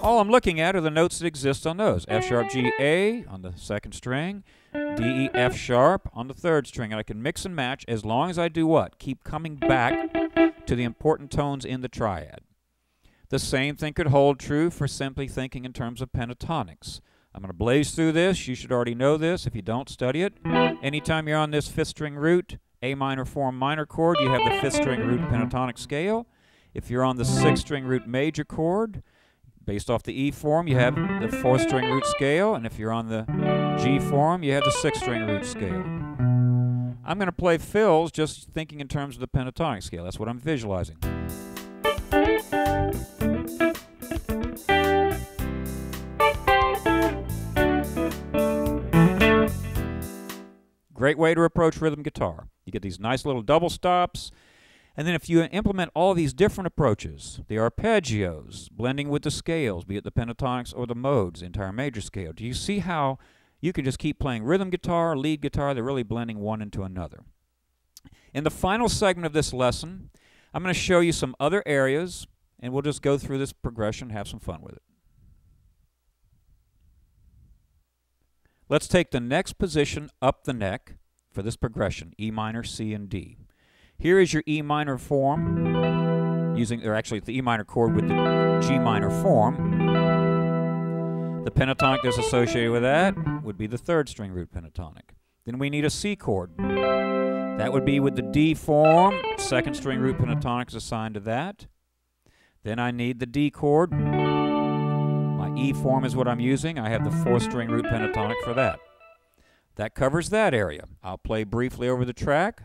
All I'm looking at are the notes that exist on those. F sharp G A on the 2nd string, D E F sharp on the 3rd string. And I can mix and match as long as I do what? Keep coming back to the important tones in the triad. The same thing could hold true for simply thinking in terms of pentatonics. I'm going to blaze through this. You should already know this. If you don't, study it. Anytime you're on this 5th string root, A minor form minor chord, you have the 5th string root pentatonic scale. If you're on the 6th string root major chord, based off the E form, you have the 4th string root scale, and if you're on the G form, you have the 6th string root scale. I'm going to play fills just thinking in terms of the pentatonic scale. That's what I'm visualizing. Great way to approach rhythm guitar. You get these nice little double stops. And then if you implement all these different approaches, the arpeggios, blending with the scales, be it the pentatonics or the modes, the entire major scale, do you see how you can just keep playing rhythm guitar, lead guitar, they're really blending one into another. In the final segment of this lesson, I'm going to show you some other areas, and we'll just go through this progression and have some fun with it. Let's take the next position up the neck for this progression, E minor, C, and D. Here is your E minor form, or actually the E minor chord with the G minor form. The pentatonic that's associated with that would be the 3rd string root pentatonic. Then we need a C chord. That would be with the D form, 2nd string root pentatonic is assigned to that. Then I need the D chord. My E form is what I'm using. I have the 4th string root pentatonic for that. That covers that area. I'll play briefly over the track.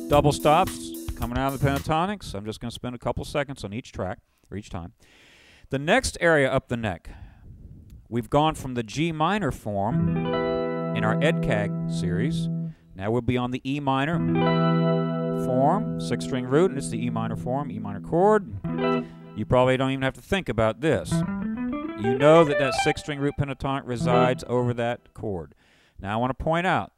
Double stops coming out of the pentatonics. I'm just going to spend a couple seconds on each track, or each time. The next area up the neck, we've gone from the G minor form in our CAGED series. Now we'll be on the E minor form, 6th string root, and it's the E minor form, E minor chord. You probably don't even have to think about this. You know that that 6th string root pentatonic resides over that chord. Now I want to point out,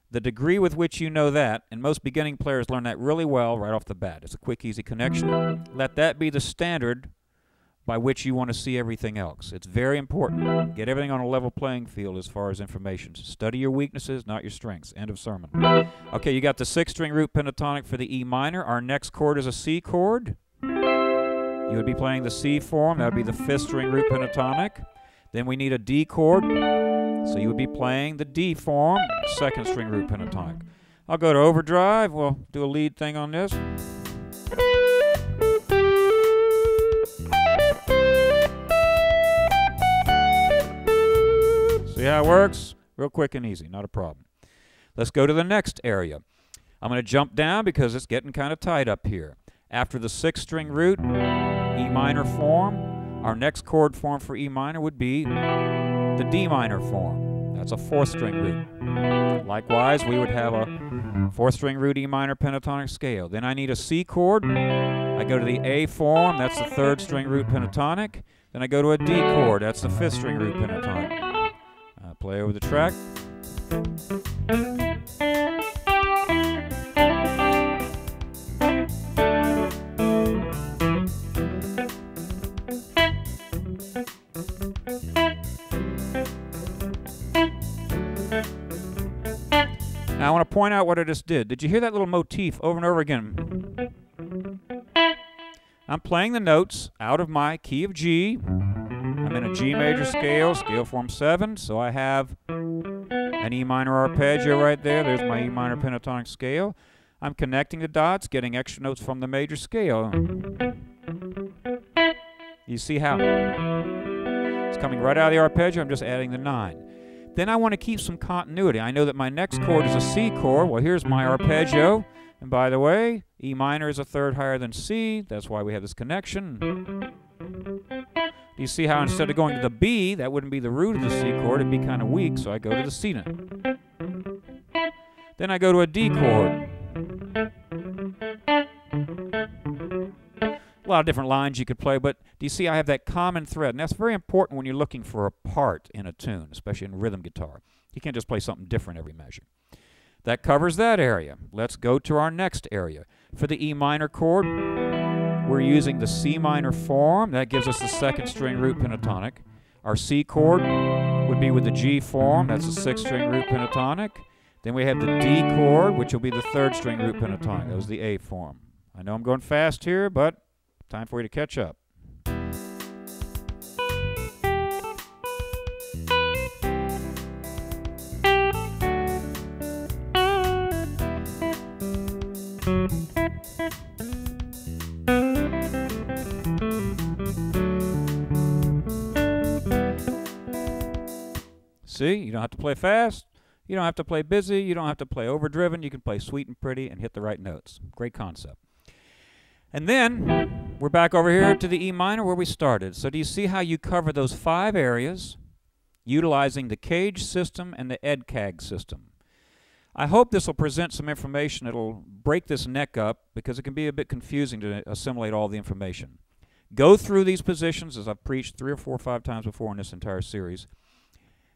the degree with which you know that, and most beginning players learn that really well right off the bat. It's a quick, easy connection. Let that be the standard by which you want to see everything else. It's very important. Get everything on a level playing field as far as information. Study your weaknesses, not your strengths. End of sermon. Okay, you got the 6th string root pentatonic for the E minor. Our next chord is a C chord. You would be playing the C form. That would be the 5th string root pentatonic. Then we need a D chord. So you would be playing the D form, 2nd string root pentatonic. I'll go to overdrive. We'll do a lead thing on this. See how it works? Real quick and easy, not a problem. Let's go to the next area. I'm going to jump down because it's getting kind of tight up here. After the 6th string root, E minor form, our next chord form for E minor would be the D minor form. That's a 4th string root. Likewise, we would have a 4th string root E minor pentatonic scale. Then I need a C chord. I go to the A form. That's the 3rd string root pentatonic. Then I go to a D chord. That's the 5th string root pentatonic. Play over the track. Now I want to point out what I just did. Did you hear that little motif over and over again? I'm playing the notes out of my key of G. I'm in a G major scale, scale form 7, so I have an E minor arpeggio right there. There's my E minor pentatonic scale. I'm connecting the dots, getting extra notes from the major scale. You see how it's coming right out of the arpeggio. I'm just adding the 9. Then I want to keep some continuity. I know that my next chord is a C chord. Well, here's my arpeggio. And by the way, E minor is a third higher than C. That's why we have this connection. Do you see how instead of going to the B, that wouldn't be the root of the C chord, it'd be kind of weak, so I go to the C note. Then I go to a D chord. A lot of different lines you could play, but do you see I have that common thread? And that's very important when you're looking for a part in a tune, especially in rhythm guitar. You can't just play something different every measure. That covers that area. Let's go to our next area. For the E minor chord, we're using the C minor form. That gives us the second string root pentatonic. Our C chord would be with the G form. That's the sixth string root pentatonic. Then we have the D chord, which will be the third string root pentatonic. That was the A form. I know I'm going fast here, but time for you to catch up. See, you don't have to play fast, you don't have to play busy, you don't have to play overdriven, you can play sweet and pretty and hit the right notes. Great concept. And then we're back over here to the E minor where we started. So do you see how you cover those 5 areas utilizing the CAGED system and the CAGED system? I hope this will present some information that will break this neck up because it can be a bit confusing to assimilate all the information. Go through these positions as I've preached 3 or 4 or 5 times before in this entire series.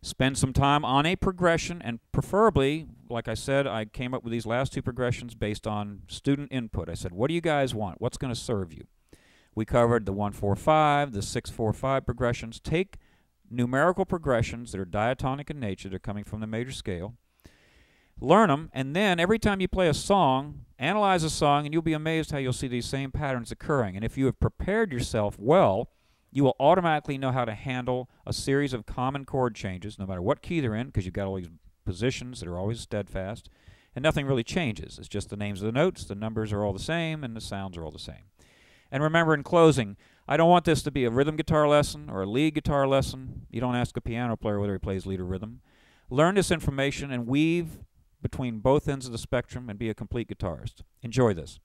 Spend some time on a progression, and preferably, like I said, I came up with these last 2 progressions based on student input. I said, what do you guys want? What's going to serve you? We covered the 1-4-5, the 6-4-5 progressions. Take numerical progressions that are diatonic in nature, they're coming from the major scale. Learn them, and then every time you play a song, analyze a song, and you'll be amazed how you'll see these same patterns occurring. And if you have prepared yourself well, you will automatically know how to handle a series of common chord changes, no matter what key they're in, because you've got all these positions that are always steadfast, and nothing really changes. It's just the names of the notes, the numbers are all the same, and the sounds are all the same. And remember, in closing, I don't want this to be a rhythm guitar lesson or a lead guitar lesson. You don't ask a piano player whether he plays lead or rhythm. Learn this information and weave between both ends of the spectrum and be a complete guitarist. Enjoy this.